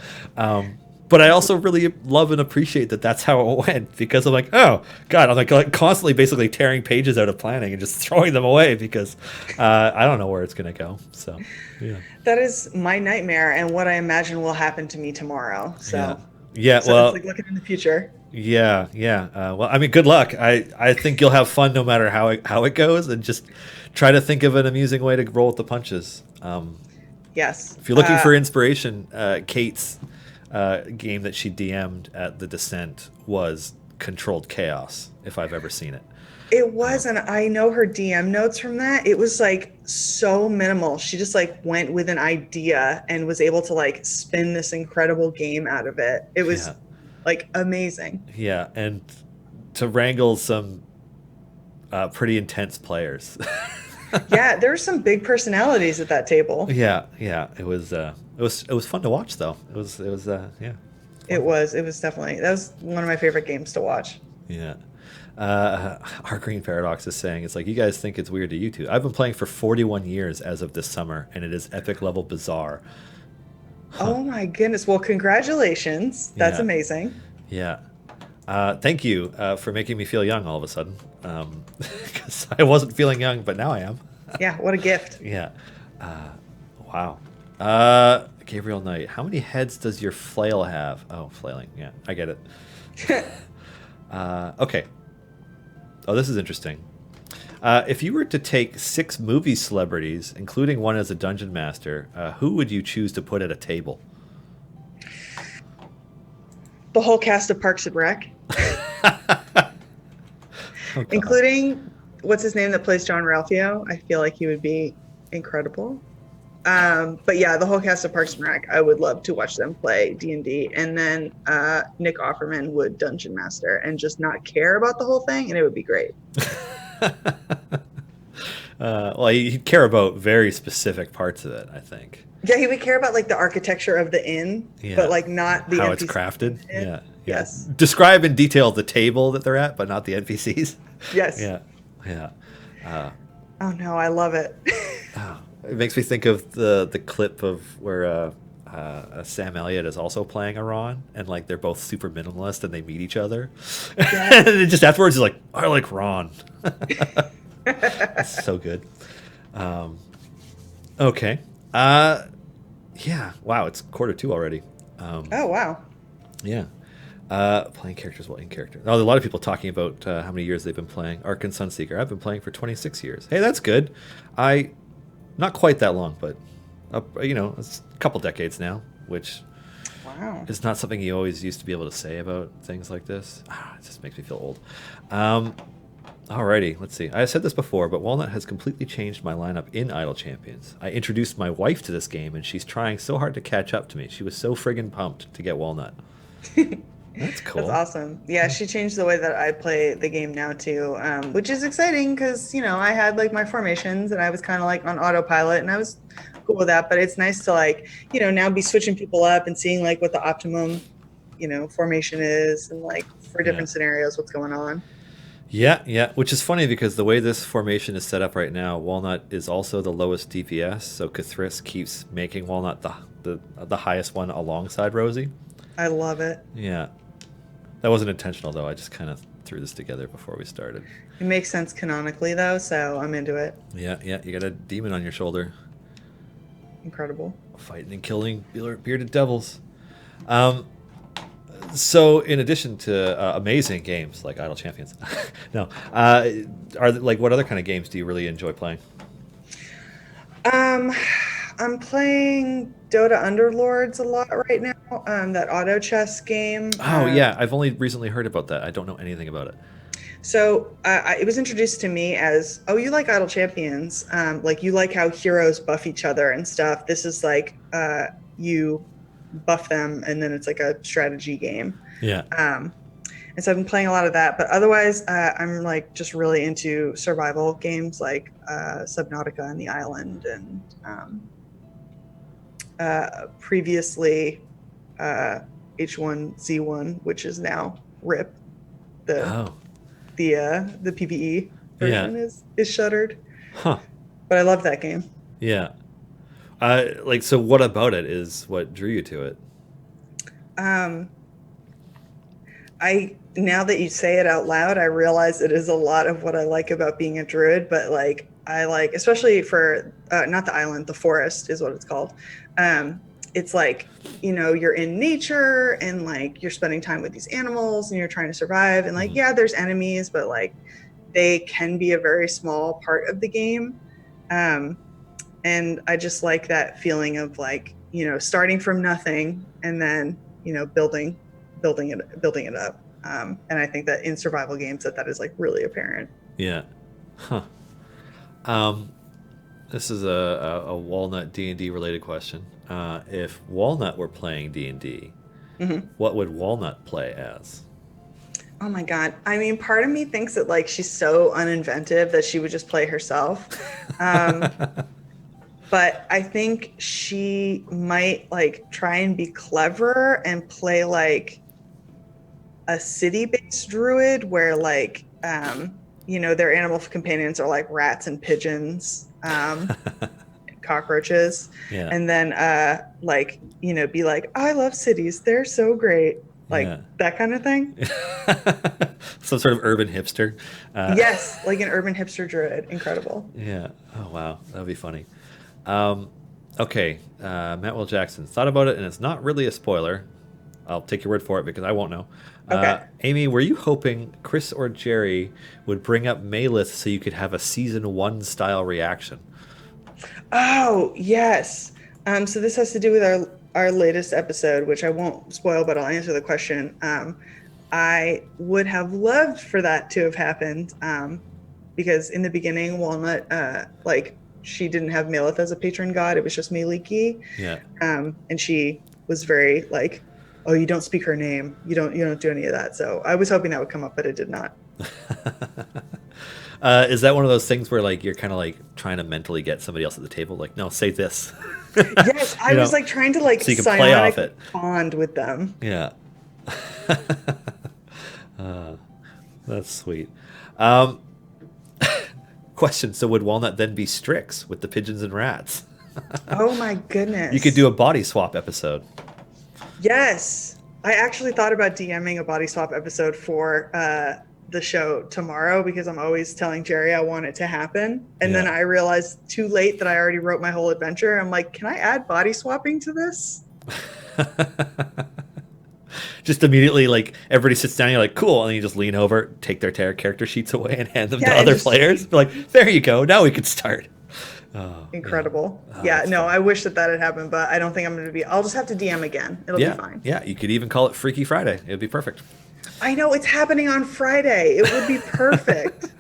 But I also really love and appreciate that that's how it went, because I'm like, oh god, I'm like constantly basically tearing pages out of planning and just throwing them away because I don't know where it's gonna go. So yeah, that is my nightmare and what I imagine will happen to me tomorrow. So so well, it's like looking in the future. Yeah. Well, I mean, good luck. I think you'll have fun no matter how it goes, and just try to think of an amusing way to roll with the punches. Yes. If you're looking for inspiration, Kate's game that she DM'd at the Descent was Controlled Chaos, if I've ever seen it. It was, and I know her DM notes from that. It was like so minimal. She just like went with an idea and was able to like spin this incredible game out of it. It was like amazing. Yeah, and to wrangle some pretty intense players. Yeah, there were some big personalities at that table. Yeah. It was fun to watch though. It was yeah. It was definitely, that was one of my favorite games to watch. Yeah. Our Green Paradox is saying, it's like, you guys think it's weird to you two. I've been playing for 41 years as of this summer, and it is epic level bizarre. Oh my goodness. Well, congratulations. That's amazing. Yeah. Thank you for making me feel young all of a sudden. Because I wasn't feeling young, but now I am. Yeah, what a gift. Yeah. Wow. Gabriel Knight, how many heads does your flail have? Oh, flailing. Yeah, I get it. Okay. Oh, this is interesting. If you were to take 6 movie celebrities, including one as a dungeon master, who would you choose to put at a table? The whole cast of Parks and Rec. Including, what's his name that plays John Ralphio? I feel like he would be incredible. But yeah, the whole cast of Parks and Rec, I would love to watch them play D&D. And then Nick Offerman would Dungeon Master and just not care about the whole thing, and it would be great. Well, he'd care about very specific parts of it, I think. Yeah, he would care about like the architecture of the inn, but Yeah. like not the How NPCs it's crafted. in it. Yeah. Yeah. Yes. Describe in detail the table that they're at, but not the NPCs. Yes. Yeah. Yeah. Oh no, I love it. Oh, it makes me think of the clip of where Sam Elliott is also playing a Ron, and like they're both super minimalist, and they meet each other, and then just afterwards he's like, "I like Ron." It's so good. Okay. Yeah. Wow. It's 1:45 already. Oh wow. Yeah. Playing characters while in character. Oh, a lot of people talking about how many years they've been playing Ark and Sunseeker. I've been playing for 26 years. Hey, that's good. Not quite that long, but it's a couple decades now, which Wow. is not something you always used to be able to say about things like this. It just makes me feel old. Alrighty, let's see. I said this before, but Walnut has completely changed my lineup in Idle Champions. I introduced my wife to this game, and she's trying so hard to catch up to me. She was so friggin' pumped to get Walnut. That's cool. That's awesome. Yeah, she changed the way that I play the game now too, which is exciting because I had like my formations and I was kind of like on autopilot and I was cool with that. But it's nice to like now be switching people up and seeing like what the optimum formation is and like for different scenarios what's going on. Yeah, which is funny because the way this formation is set up right now, Walnut is also the lowest DPS, so Cthulhu keeps making Walnut the highest one alongside Rosie. I love it. Yeah. That wasn't intentional, though. I just kind of threw this together before we started. It makes sense canonically, though, so I'm into it. Yeah. You got a demon on your shoulder. Incredible. Fighting and killing bearded devils. So, in addition to amazing games like Idle Champions, no, what other kind of games do you really enjoy playing? I'm playing Dota Underlords a lot right now. That auto chess game. Oh yeah, I've only recently heard about that. I don't know anything about it. So it was introduced to me as, oh, you like Idle Champions, like you like how heroes buff each other and stuff. This is like you buff them, and then it's like a strategy game. Yeah. And so I've been playing a lot of that, but otherwise I'm like just really into survival games like Subnautica and the Island, and previously H1Z1, which is now RIP. The PvE version is shuttered. Huh. But I love that game. Yeah. So what about it is what drew you to it? Now that you say it out loud, I realize it is a lot of what I like about being a druid, but like I like, especially for not the island, the forest is what it's called. It's like, you're in nature and like you're spending time with these animals and you're trying to survive, and like, yeah, there's enemies, but like they can be a very small part of the game. And I just like that feeling of like, starting from nothing and then, building it up. And I think that in survival games that is like really apparent. Yeah. Huh. This is a Walnut D&D related question. If Walnut were playing D&D, what would Walnut play as? Oh my God. I mean, part of me thinks that like she's so uninventive that she would just play herself. But I think she might like try and be clever and play like a city-based druid where like, their animal companions are like rats and pigeons, cockroaches. Yeah. And then be like, I love cities. They're so great. Like that kind of thing. Some sort of urban hipster. Yes, like an urban hipster druid. Incredible. Yeah. Oh, wow. That would be funny. Okay. Matt Will Jackson thought about it, and it's not really a spoiler. I'll take your word for it because I won't know. Okay. Amy, were you hoping Chris or Jerry would bring up Meylith so you could have a season 1 style reaction? Oh, yes. So this has to do with our latest episode, which I won't spoil, but I'll answer the question. I would have loved for that to have happened because in the beginning, Walnut she didn't have Malith as a patron god. It was just Maliki. Yeah. And she was very like, oh, you don't speak her name. You don't do any of that. So I was hoping that would come up, but it did not. Is that one of those things where like you're kind of like trying to mentally get somebody else at the table? Like, no, say this. Yes, I was like trying to like so you can play off it. Bond with them. Yeah. That's sweet. Question: so would Walnut then be Strix with the pigeons and rats? Oh my goodness! You could do a body swap episode. Yes, I actually thought about DMing a body swap episode for the show tomorrow because I'm always telling Jerry I want it to happen, and then I realized too late that I already wrote my whole adventure. I'm like, can I add body swapping to this? Just immediately, like, everybody sits down, you're like, cool, and then you just lean over, take their character sheets away, and hand them to other players. Be like, there you go, now we can start. Oh, incredible. Yeah, no, fun. I wish that had happened, but I don't think I'm going to be. I'll just have to DM again. It'll be fine. Yeah, you could even call it Freaky Friday. It would be perfect. I know, it's happening on Friday. It would be perfect.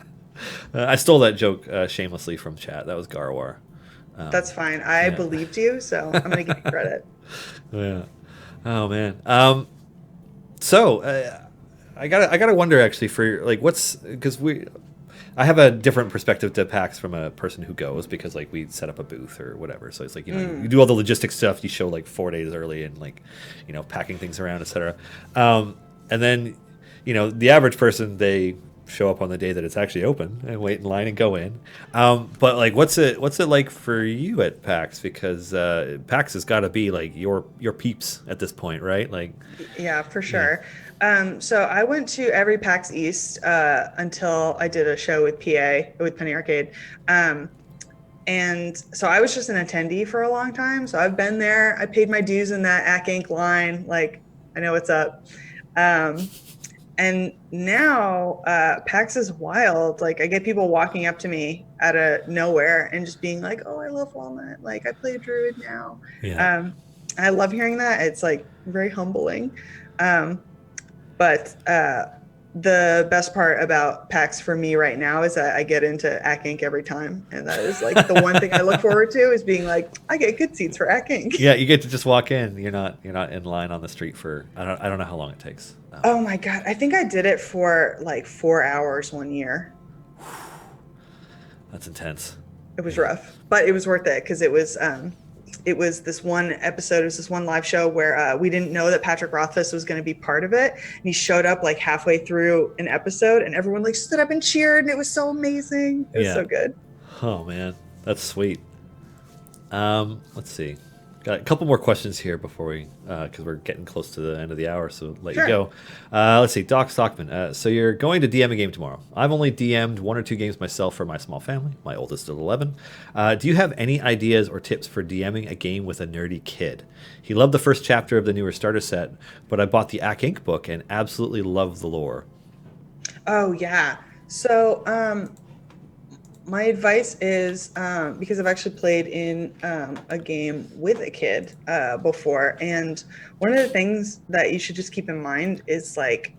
I stole that joke shamelessly from chat. That was Garwar. That's fine. I believed you, so I'm going to give you credit. Yeah. Oh, man. So I gotta wonder actually for like because I have a different perspective to PAX from a person who goes because like we set up a booth or whatever, so it's like you do all the logistics stuff, you show like 4 days early and like packing things around, etc. And then the average person, they show up on the day that it's actually open and wait in line and go in. But like what's it like for you at PAX, because PAX has got to be like your peeps at this point, right? Like yeah, for sure. So I went to every PAX East until I did a show with Penny Arcade, and so I was just an attendee for a long time, so I've been there. I paid my dues in that Ack Inc line, like I know what's up. And now PAX is wild. Like I get people walking up to me out of nowhere and just being like, "Oh, I love Walnut. Like I play Druid now." Yeah. I love hearing that. It's like very humbling. But the best part about PAX for me right now is that I get into Ack Inc every time, and that is like the one thing I look forward to is being like, I get good seats for Ack Inc. Yeah, you get to just walk in. You're not in line on the street for I don't know how long it takes. Oh my god, I think I did it for like 4 hours one year. That's intense. It was rough, but it was worth it because it was this one episode, it was this one live show where we didn't know that Patrick Rothfuss was going to be part of it. And he showed up like halfway through an episode and everyone like stood up and cheered and it was so amazing. It was so good. Oh man, that's sweet. Let's see. Got a couple more questions here before we, because we're getting close to the end of the hour, so let you go. Let's see, Doc Stockman. So you're going to DM a game tomorrow. I've only DM'd 1 or 2 games myself for my small family. My oldest is 11. Do you have any ideas or tips for DMing a game with a nerdy kid? He loved the first chapter of the newer starter set, but I bought the Ack Inc book and absolutely love the lore. Oh yeah. So my advice is, because I've actually played in a game with a kid before, and one of the things that you should just keep in mind is like,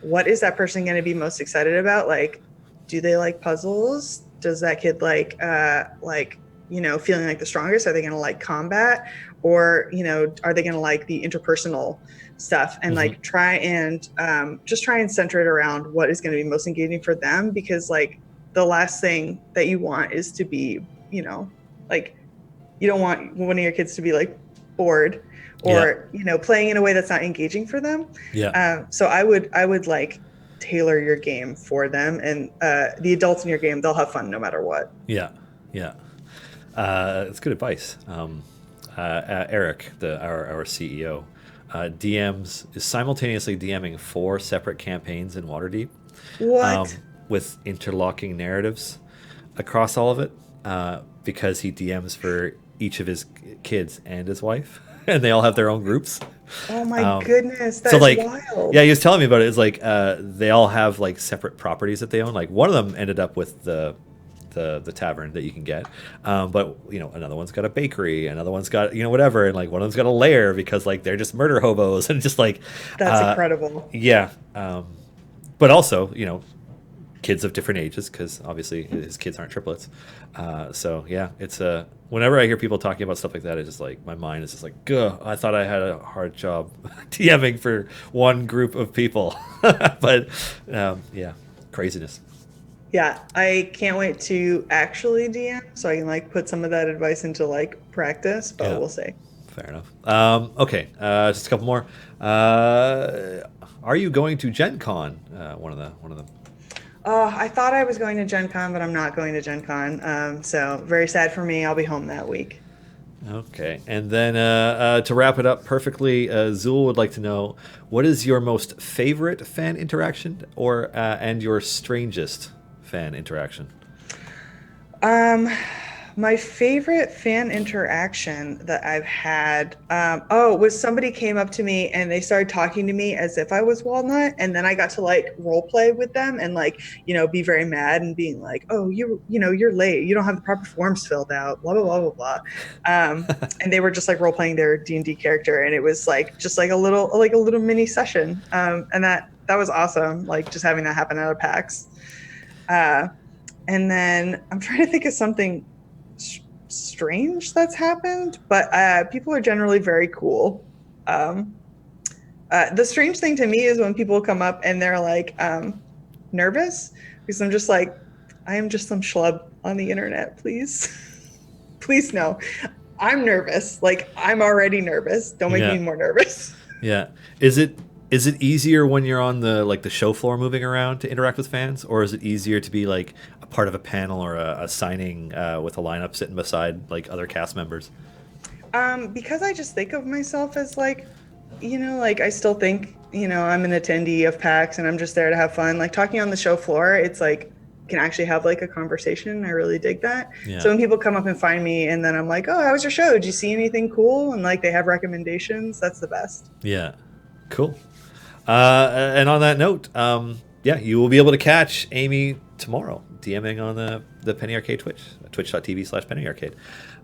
what is that person going to be most excited about? Like, do they like puzzles? Does that kid like feeling like the strongest? Are they going to like combat? Or, are they going to like the interpersonal stuff? And like try and center it around what is going to be most engaging for them, because like, the last thing that you want is to be, like, you don't want one of your kids to be like bored or, playing in a way that's not engaging for them. Yeah. So I would like tailor your game for them, and the adults in your game, they'll have fun no matter what. Yeah. Yeah. That's good advice. Eric, our CEO, is simultaneously DMing 4 separate campaigns in Waterdeep. What? With interlocking narratives across all of it, because he DMs for each of his kids and his wife, and they all have their own groups. Oh my goodness, that's so like, wild. Yeah, he was telling me about it. It's like they all have like separate properties that they own. Like one of them ended up with the tavern that you can get, but another one's got a bakery, another one's got whatever, and like one of them's got a lair because like they're just murder hobos and just like that's incredible. Yeah, but also kids of different ages, because obviously his kids aren't triplets. So yeah, it's whenever I hear people talking about stuff like that, it's just like my mind is just like, "Gah, I thought I had a hard job DMing for one group of people," but yeah, craziness. Yeah, I can't wait to actually DM so I can like put some of that advice into like practice, but Yeah. we'll see. Fair enough. Okay, just a couple more. Are you going to Gen Con? One of them. I thought I was going to Gen Con, but I'm not going to Gen Con. So very sad for me. I'll be home that week. Okay, and then to wrap it up perfectly, Zool would like to know, what is your most favorite fan interaction, or and your strangest fan interaction? Um, my favorite fan interaction that I've had, was somebody came up to me and they started talking to me as if I was Walnut, and then I got to like role play with them and like, be very mad and being like, oh, you're late, you don't have the proper forms filled out, blah blah blah blah blah. And they were just like role playing their D&D character, and it was like just like a little mini session, and that was awesome, like just having that happen out of PAX. And then I'm trying to think of something strange that's happened, but people are generally very cool. The strange thing to me is when people come up and they're like nervous, because I'm just like, I am just some schlub on the internet, please. Please no. I'm nervous. Like, I'm already nervous. Don't make me more nervous. Yeah. Is it easier when you're on the show floor moving around to interact with fans, or is it easier to be like a part of a panel or a signing with a lineup sitting beside like other cast members? Because I just think of myself as like, like I still think, I'm an attendee of PAX and I'm just there to have fun. Like talking on the show floor, it's like can actually have like a conversation. I really dig that. Yeah. So when people come up and find me and then I'm like, oh, how was your show? Did you see anything cool? And like they have recommendations. That's the best. Yeah. Cool. And on that note, you will be able to catch Amy tomorrow DMing on the Penny Arcade Twitch, twitch.tv/Penny Arcade.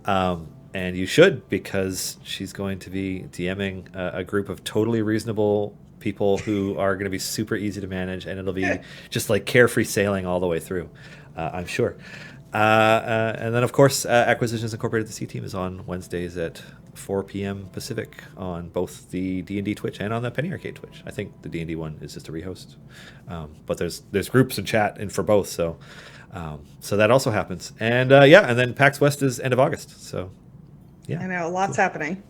And you should, because she's going to be DMing a group of totally reasonable people who are going to be super easy to manage, and it'll be just like carefree sailing all the way through, I'm sure. And then, of course, Acquisitions Incorporated, the C Team, is on Wednesdays at 4 p.m. Pacific on both the D&D Twitch and on the Penny Arcade Twitch. I think the D&D one is just a rehost, but there's groups and chat in for both, so that also happens. And and then PAX West is end of August, so yeah. I know, lots happening.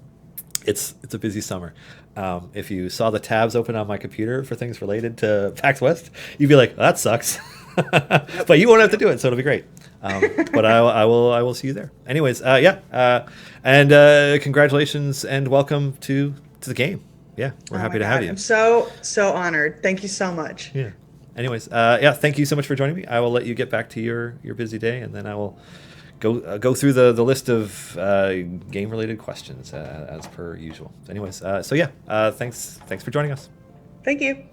It's a busy summer. If you saw the tabs open on my computer for things related to PAX West, you'd be like, well, that sucks. But you won't have to do it, so it'll be great. But I will see you there. Anyways, and congratulations and welcome to the game. Yeah, we're happy to have you. I'm so honored. Thank you so much. Yeah. Anyways, thank you so much for joining me. I will let you get back to your busy day, and then I will go through the list of game related questions as per usual. Anyways, thanks for joining us. Thank you.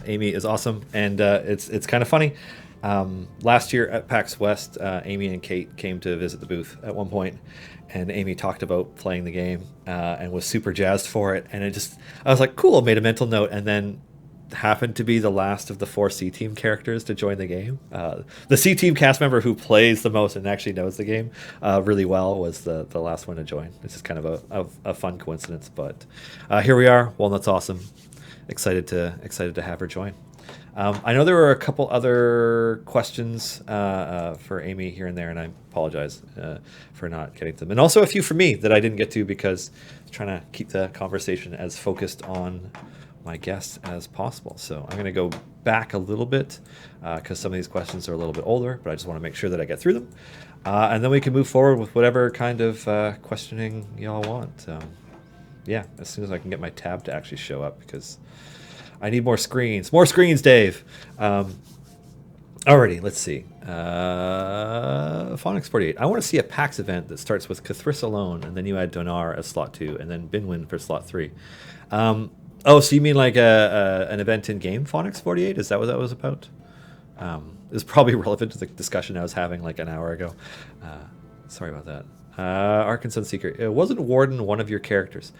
Amy is awesome, and it's kind of funny. Last year at PAX West, Amy and Kate came to visit the booth at one point, and Amy talked about playing the game and was super jazzed for it. And I was like, cool, made a mental note, and then happened to be the last of the 4 C Team characters to join the game. The C Team cast member who plays the most and actually knows the game really well was the last one to join. It's just kind of a fun coincidence, but here we are. Walnut's awesome. Excited to have her join. I know there were a couple other questions for Amy here and there, and I apologize for not getting to them. And also a few for me that I didn't get to because I was trying to keep the conversation as focused on my guests as possible. So I'm going to go back a little bit because some of these questions are a little bit older, but I just want to make sure that I get through them. And then we can move forward with whatever kind of questioning y'all want. As soon as I can get my tab to actually show up, because I need more screens. More screens, Dave. Alrighty, let's see. Phonics48. I want to see a PAX event that starts with Cathris alone, and then you add Donar as slot 2, and then Binwin for slot 3. So you mean like an event in game, Phonics48? Is that what that was about? It's probably relevant to the discussion I was having like an hour ago. Sorry about that. Ark and Sunseeker. Wasn't Warden one of your characters?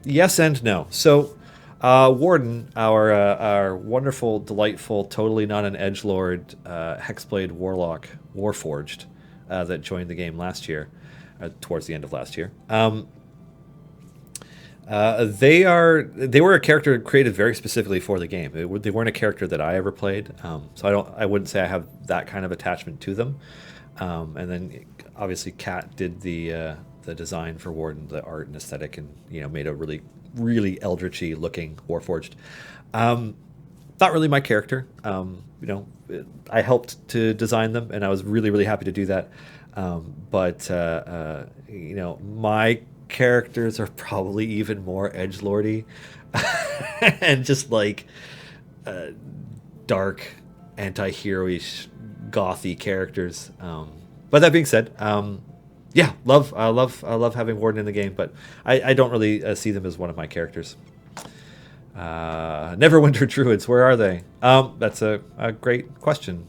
Yes and no. So, Warden, our wonderful, delightful, totally not an edgelord Hexblade Warlock Warforged that joined the game last year, towards the end of last year. They were a character created very specifically for the game. They weren't a character that I ever played, so I wouldn't say I have that kind of attachment to them. And then obviously Kat did the design for Warden, the art and aesthetic, and made a really really eldritchy looking Warforged. Not really my character. I helped to design them, and I was really really happy to do that. But my characters are probably even more edgelordy and just like dark anti-hero-ish gothy characters. But that being said, I love having Warden in the game, but I don't really see them as one of my characters. Neverwinter Druids, where are they? That's a great question,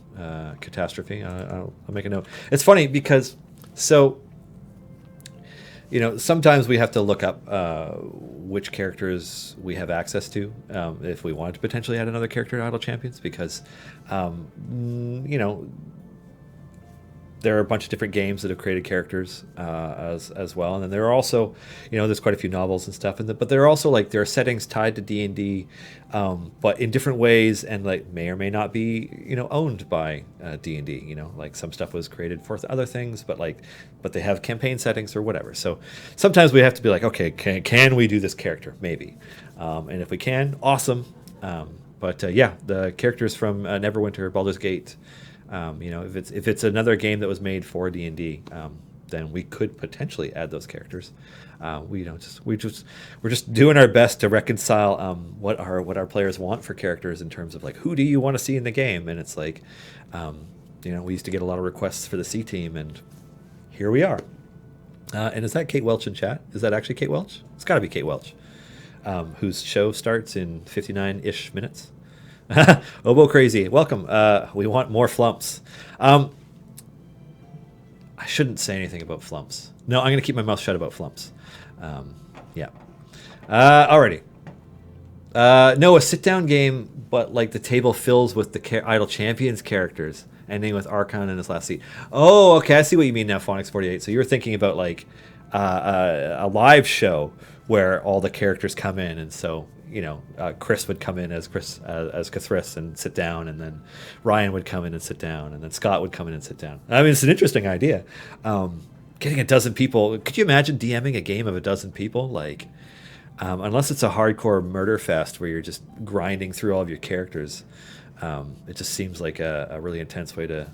Catastrophe. I'll make a note. It's funny because sometimes we have to look up which characters we have access to if we wanted to potentially add another character to Idle Champions, because there are a bunch of different games that have created characters as well, and then there are also, there's quite a few novels and stuff, but there are also there are settings tied to D&D, but in different ways, and may or may not be owned by D&D. Some stuff was created for other things, but they have campaign settings or whatever. So sometimes we have to be like, okay, can we do this character? Maybe, and if we can, awesome. But the characters from Neverwinter, Baldur's Gate. If it's another game that was made for D&D, then we could potentially add those characters. We're just doing our best to reconcile what our players want for characters in terms of who do you want to see in the game, and it's we used to get a lot of requests for the C team, and here we are. And is that Kate Welch in chat? Is that actually Kate Welch? It's got to be Kate Welch, whose show starts in 59-ish minutes. Obo Crazy, welcome. We want more flumps. I shouldn't say anything about flumps. No, I'm going to keep my mouth shut about flumps. Alrighty. No, a sit-down game, but the table fills with the Idle Champions characters, ending with Archon in his last seat. Oh, okay, I see what you mean now, Phonics48. So you were thinking about a live show where all the characters come in, and so Chris would come in as Cathris and sit down, and then Ryan would come in and sit down, and then Scott would come in and sit down. I mean, it's an interesting idea. Getting a dozen people. Could you imagine DMing a game of a dozen people? Unless it's a hardcore murder fest where you're just grinding through all of your characters, it just seems like a really intense way to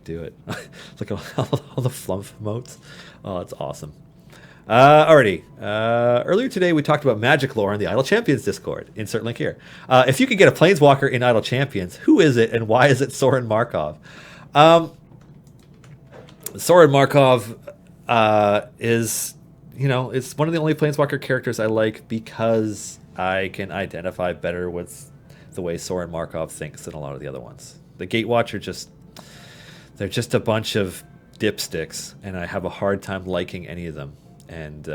do it. All the flump motes. Oh, that's awesome. Alrighty. Earlier today, we talked about magic lore in the Idle Champions Discord. Insert link here. If you could get a Planeswalker in Idle Champions, who is it, and why is it Soren Markov? Soren Markov is, it's one of the only Planeswalker characters I like because I can identify better with the way Soren Markov thinks than a lot of the other ones. The Gatewatch they're just a bunch of dipsticks, and I have a hard time liking any of them. And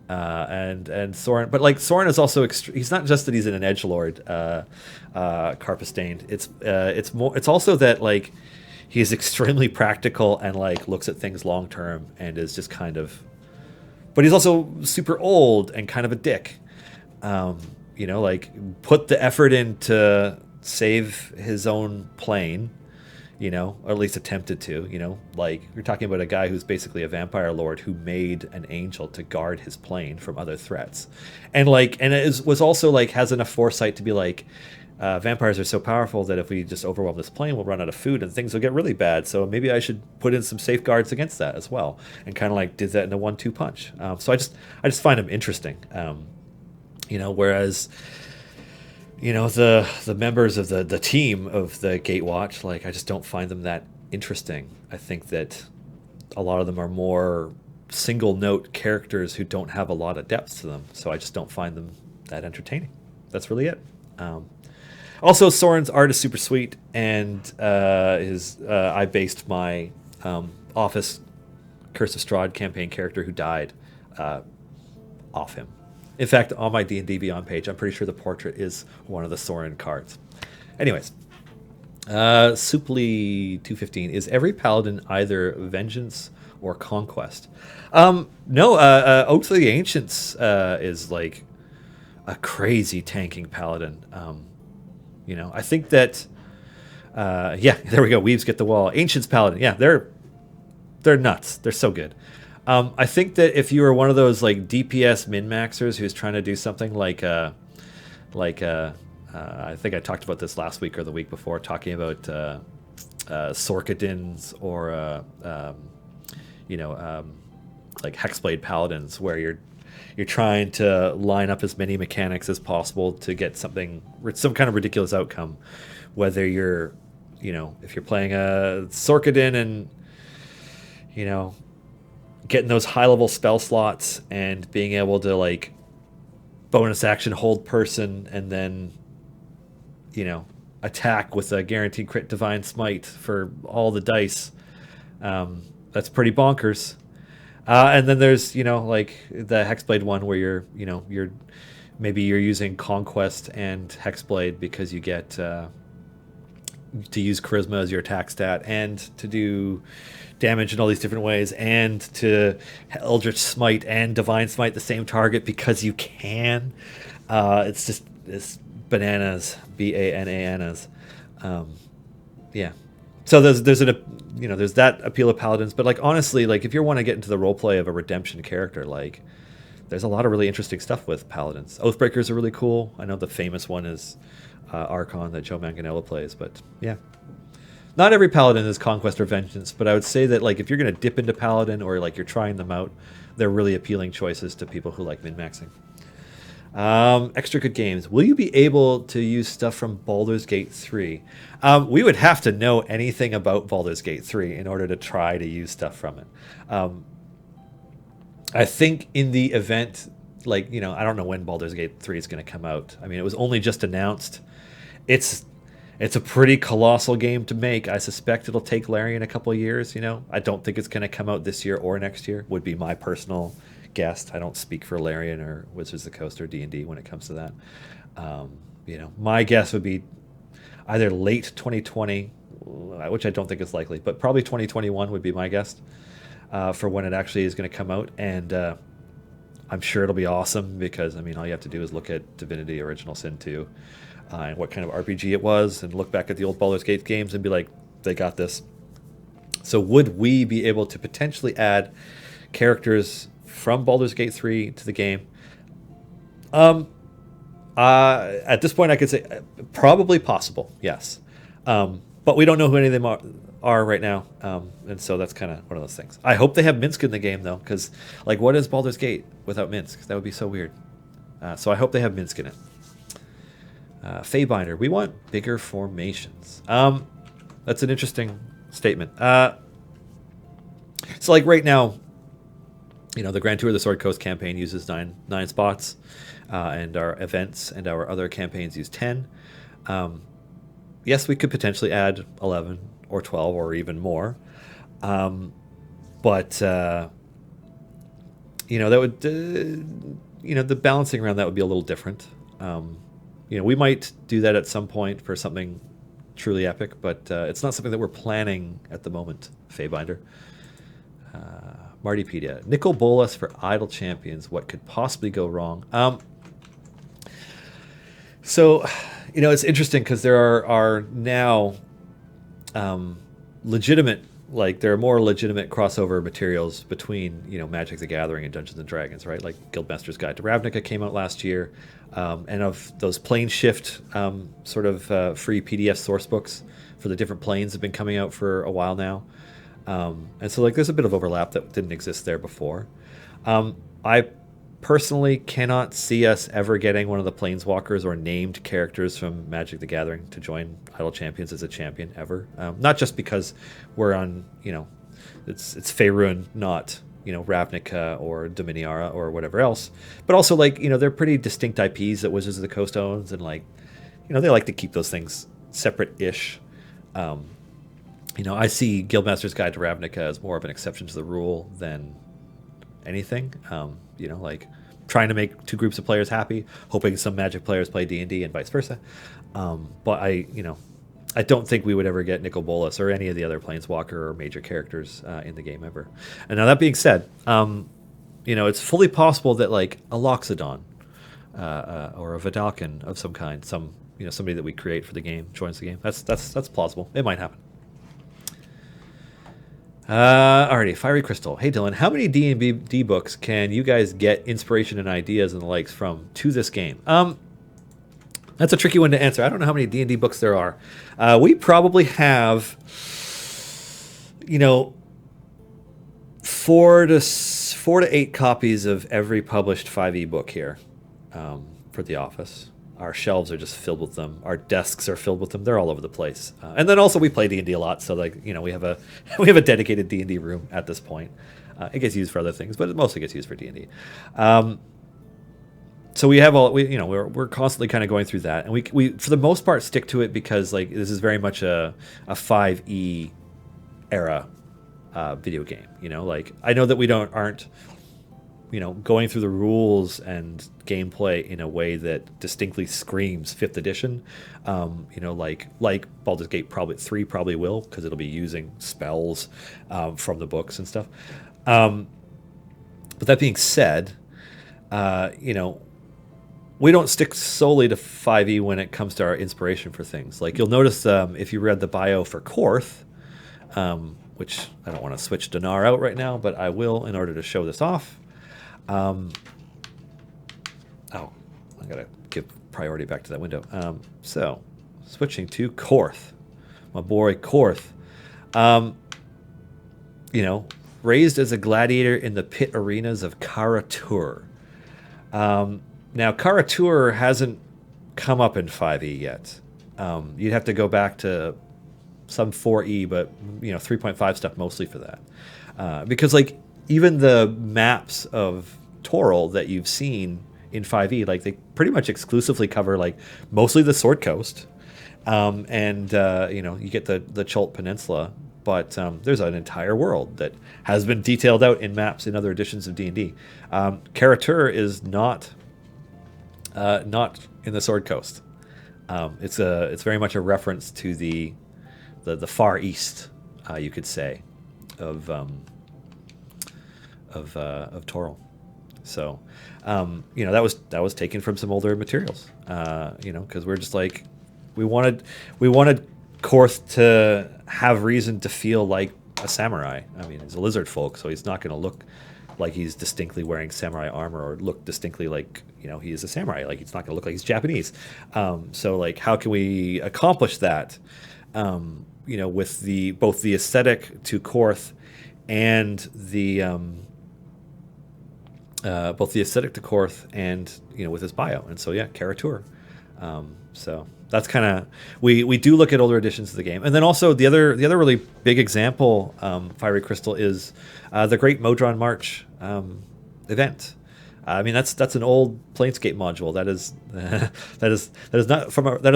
and Soren, but Soren is also he's not just that he's an edgelord, Carpastained. It's also that he's extremely practical and looks at things long term and is just kind of, but he's also super old and kind of a dick. Put the effort in to save his own plane. Or at least attempted to, you're talking about a guy who's basically a vampire lord who made an angel to guard his plane from other threats. And was also has enough foresight to be vampires are so powerful that if we just overwhelm this plane, we'll run out of food and things will get really bad. So maybe I should put in some safeguards against that as well. And kind of did that in a 1-2 punch. So I just find him interesting. Whereas, the members of the team of the Gatewatch, I just don't find them that interesting. I think that a lot of them are more single note characters who don't have a lot of depth to them, so I just don't find them that entertaining. That's really it. Also, Soren's art is super sweet, and I based my Office Curse of Strahd campaign character who died off him. In fact, on my D&D Beyond page, I'm pretty sure the portrait is one of the Sorin cards. Anyways, Supli 215, is every paladin either vengeance or conquest? No, Oath of the Ancients is like a crazy tanking paladin. I think that yeah, there we go. Weaves get the wall. Ancients paladin, yeah, they're nuts. They're so good. I think that if you were one of those like DPS min-maxers who's trying to do something like I think I talked about this last week or the week before, talking about Sorkadins or like Hexblade Paladins, where you're trying to line up as many mechanics as possible to get some kind of ridiculous outcome. Whether you're, if you're playing a Sorkadin and getting those high level spell slots and being able to like bonus action hold person and then attack with a guaranteed crit divine smite for all the dice. That's pretty bonkers. And then there's like the Hexblade one where you're using Conquest and Hexblade because you get to use Charisma as your attack stat and to do damage in all these different ways and to Eldritch Smite and Divine Smite the same target because you can. It's bananas, bananas. Yeah. So there's that appeal of paladins, but like honestly, like if you want to get into the role play of a redemption character, like there's a lot of really interesting stuff with paladins. Oathbreakers are really cool. I know the famous one is Archon that Joe Manganiello plays, but yeah. Not every paladin is conquest or vengeance, but I would say that like if you're going to dip into paladin or like you're trying them out, they're really appealing choices to people who like min-maxing. Extra good games. Will you be able to use stuff from Baldur's Gate 3? We would have to know anything about Baldur's Gate 3 in order to try to use stuff from it. I think in the event, like, I don't know when Baldur's Gate 3 is going to come out. I mean, it was only just announced. It's a pretty colossal game to make. I suspect it'll take Larian a couple of years, I don't think it's going to come out this year or next year, would be my personal guess. I don't speak for Larian or Wizards of the Coast or D&D when it comes to that. My guess would be either late 2020, which I don't think is likely, but probably 2021 would be my guess for when it actually is going to come out. And I'm sure it'll be awesome because, all you have to do is look at Divinity Original Sin 2 and what kind of RPG it was and look back at the old Baldur's Gate games and be like, they got this. So would we be able to potentially add characters from Baldur's Gate 3 to the game? At this point, I could say probably possible, yes. But we don't know who any of them are right now, and so that's kind of one of those things. I hope they have Minsk in the game, though, because, like, what is Baldur's Gate without Minsk? That would be so weird. So I hope they have Minsk in it. Feybinder, we want bigger formations. That's an interesting statement. So, like, right now, the Grand Tour of the Sword Coast campaign uses nine spots, and our events and our other campaigns use 10. Yes, we could potentially add 11 or 12 or even more. But that would, the balancing around that would be a little different. We might do that at some point for something truly epic, but it's not something that we're planning at the moment, Feybinder. Martypedia. Nicol Bolas for Idle Champions. What could possibly go wrong? So, it's interesting because there are now legitimate, like, there are more legitimate crossover materials between, Magic the Gathering and Dungeons and Dragons, right? Like Guildmaster's Guide to Ravnica came out last year. And of those Plane Shift free PDF source books for the different planes have been coming out for a while now. And so, like, there's a bit of overlap that didn't exist there before. I personally cannot see us ever getting one of the Planeswalkers or named characters from Magic the Gathering to join Idle Champions as a champion ever. Not just because we're on, it's Faerun, not, Ravnica or Dominiara or whatever else. But also, like, they're pretty distinct IPs that Wizards of the Coast owns, and, like, they like to keep those things separate-ish. I see Guildmaster's Guide to Ravnica as more of an exception to the rule than anything. Like trying to make two groups of players happy, hoping some Magic players play D&D and vice versa. But I don't think we would ever get Nicol Bolas or any of the other Planeswalker or major characters in the game ever. And now that being said, it's fully possible that like a Loxodon or a Vidalcan of some kind, somebody that we create for the game joins the game. That's plausible. It might happen. Alrighty, Fiery Crystal. Hey Dylan, how many D&D books can you guys get inspiration and ideas and the likes from to this game? That's a tricky one to answer. I don't know how many D&D books there are. We probably have, 4 to 8 copies of every published 5e book here for the office. Our shelves are just filled with them. Our desks are filled with them. They're all over the place. And then also we play D&D a lot, so we have a dedicated D&D room at this point. It gets used for other things, but it mostly gets used for D&D. So we have we're constantly kind of going through that, and we for the most part stick to it because like this is very much a 5e era video game. Like I know that we aren't going through the rules and gameplay in a way that distinctly screams 5th edition. Like Baldur's Gate 3 probably will, because it'll be using spells from the books and stuff. But that being said, we don't stick solely to 5e when it comes to our inspiration for things. Like you'll notice if you read the bio for Korth, which I don't want to switch Dinar out right now, but I will in order to show this off. I gotta give priority back to that window. So switching to Korth, my boy Korth. Raised as a gladiator in the pit arenas of Kara-Tur. Now, Kara-Tur hasn't come up in 5e yet. You'd have to go back to some 4e, but 3.5 stuff mostly for that. Because like even the maps of Toril that you've seen in 5e, like they pretty much exclusively cover like mostly the Sword Coast, and you get the Chult Peninsula. But there's an entire world that has been detailed out in maps in other editions of D&D. Kara-Tur is not in the Sword Coast. It's very much a reference to the far east, you could say, of Toril. So, that was taken from some older materials. Because we're just like we wanted Korth to have reason to feel like a samurai. I mean, he's a lizard folk, so he's not going to look like he's distinctly wearing samurai armor or look distinctly like he is a samurai. Like it's not going to look like he's Japanese. So like how can we accomplish that? With both the aesthetic to Korth and the with his bio. And so yeah, Kara-Tur. So that's kind of we do look at older editions of the game, and then also the other really big example, Fiery Crystal, is the Great Modron March event. I mean that's an old Planescape module. That is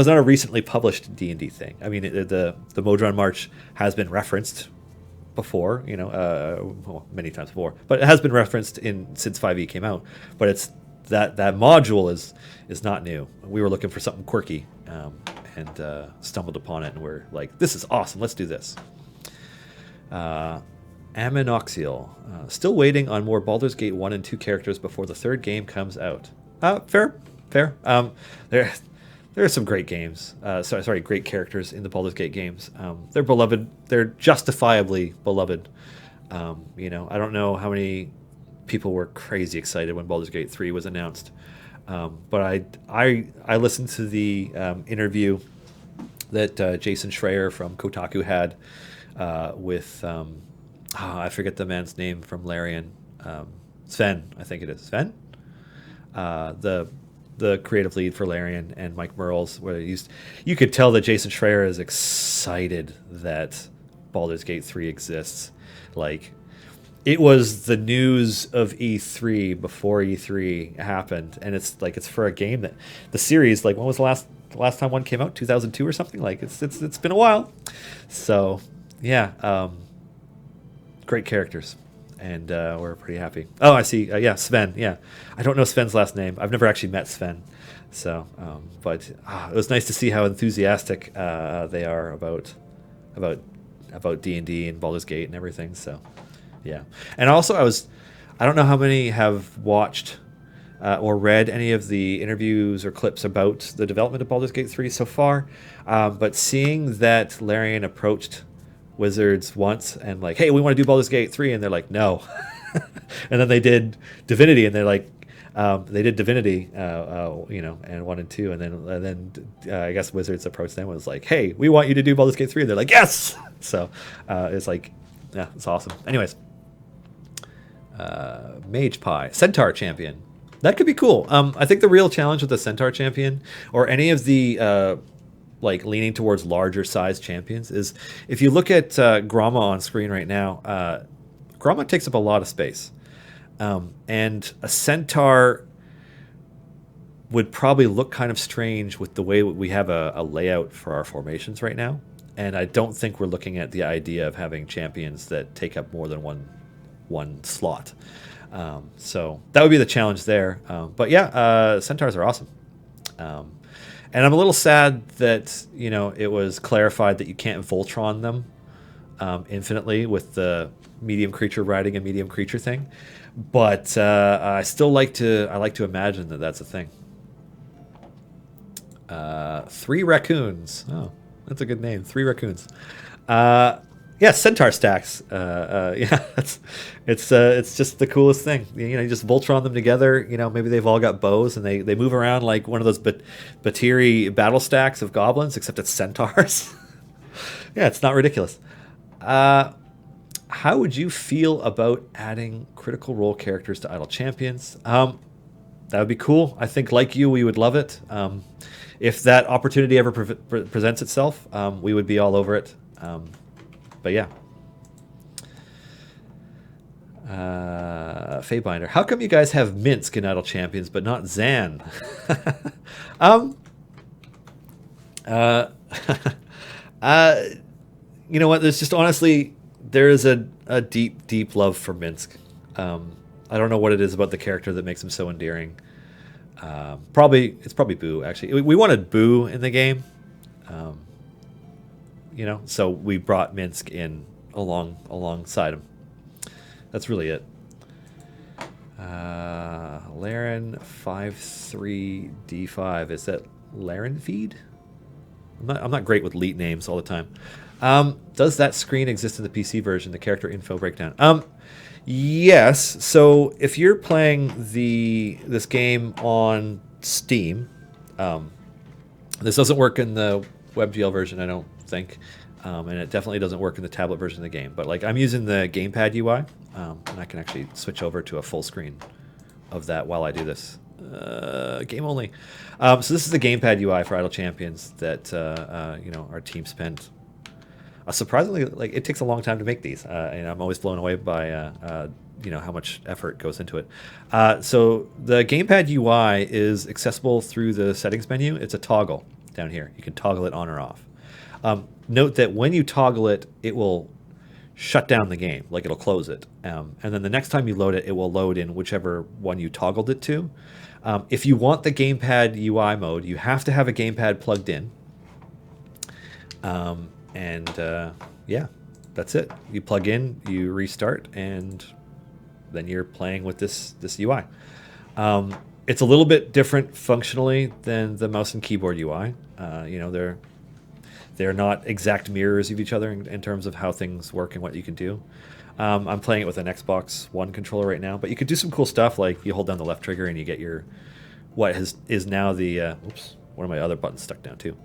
not a recently published D&D thing. I mean the Modron March has been referenced before, many times before, but it has been referenced since 5e came out. But it's that module is not new. We were looking for something quirky, and stumbled upon it, and we're like, this is awesome. Let's do this. Aminoxial. Still waiting on more Baldur's Gate 1 and 2 characters before the third game comes out. Fair. There are some great games. Great characters in the Baldur's Gate games. They're beloved. They're justifiably beloved. I don't know how many people were crazy excited when Baldur's Gate 3 was announced. But I listened to the interview that Jason Schreier from Kotaku had with I forget the man's name from Larian. Sven, I think it is. Sven? The creative lead for Larian, and Mike Merles, where you could tell that Jason Schreier is excited that Baldur's Gate 3 exists. Like, it was the news of E3 before E3 happened, and it's for a game that the series, like, when was the last time one came out? 2002 or something? Like, it's been a while. So yeah, great characters, and we're pretty happy. Oh, I see. Yeah, Sven. Yeah, I don't know Sven's last name. I've never actually met Sven, so but it was nice to see how enthusiastic they are about about D&D and Baldur's Gate and everything. So yeah, and also I don't know how many have watched or read any of the interviews or clips about the development of Baldur's Gate 3 so far, but seeing that Larian approached Wizards once and like, hey, we want to do Baldur's Gate 3, and they're like, no. And then they did Divinity, and they're like, they did Divinity, and 1 and 2, and then I guess Wizards approached them and was like, hey, we want you to do Baldur's Gate 3, and they're like, yes. So it's like, yeah, it's awesome. Anyways, Mage Pie, Centaur Champion. That could be cool. I think the real challenge with the Centaur Champion or any of the like leaning towards larger size champions is if you look at Gromma on screen right now, Gromma takes up a lot of space. And a Centaur would probably look kind of strange with the way we have a layout for our formations right now. And I don't think we're looking at the idea of having champions that take up more than one slot. So that would be the challenge there. But yeah, Centaurs are awesome. And I'm a little sad that, it was clarified that you can't Voltron them infinitely with the medium creature riding a medium creature thing. But I like to imagine that that's a thing. 3 raccoons. Oh, that's a good name. 3 raccoons. Yeah, Centaur stacks. Yeah, it's just the coolest thing. You just Voltron them together. Maybe they've all got bows and they move around like one of those Batiri battle stacks of goblins, except it's centaurs. Yeah, it's not ridiculous. How would you feel about adding Critical Role characters to Idle Champions? That would be cool. I think, like you, we would love it. If that opportunity ever presents itself, we would be all over it. But yeah. Feybinder. How come you guys have Minsk in Idle Champions, but not Zan? You know what? There's just honestly, there is a deep, deep love for Minsk. I don't know what it is about the character that makes him so endearing. It's probably Boo, actually. We wanted Boo in the game. So we brought Minsk in alongside him. That's really it. Laren 53D5. Is that Laren feed? I'm not great with leet names all the time. Does that screen exist in the PC version, the character info breakdown? Yes. So if you're playing this game on Steam, this doesn't work in the WebGL version, I don't think. And it definitely doesn't work in the tablet version of the game. But I'm using the Gamepad UI, and I can actually switch over to a full screen of that while I do this. Game only. So this is the Gamepad UI for Idle Champions that our team spent. Surprisingly, it takes a long time to make these, and I'm always blown away by how much effort goes into it. So the Gamepad UI is accessible through the settings menu. It's a toggle down here. You can toggle it on or off. Note that when you toggle it, it will shut down the game, it'll close it. And then the next time you load it, it will load in whichever one you toggled it to. If you want the Gamepad UI mode, you have to have a gamepad plugged in. Yeah, that's it. You plug in, you restart, and then you're playing with this UI. It's a little bit different functionally than the mouse and keyboard UI. They're not exact mirrors of each other in terms of how things work and what you can do. I'm playing it with an Xbox One controller right now, but you could do some cool stuff like you hold down the left trigger and you get is now the oops, one of my other buttons stuck down too.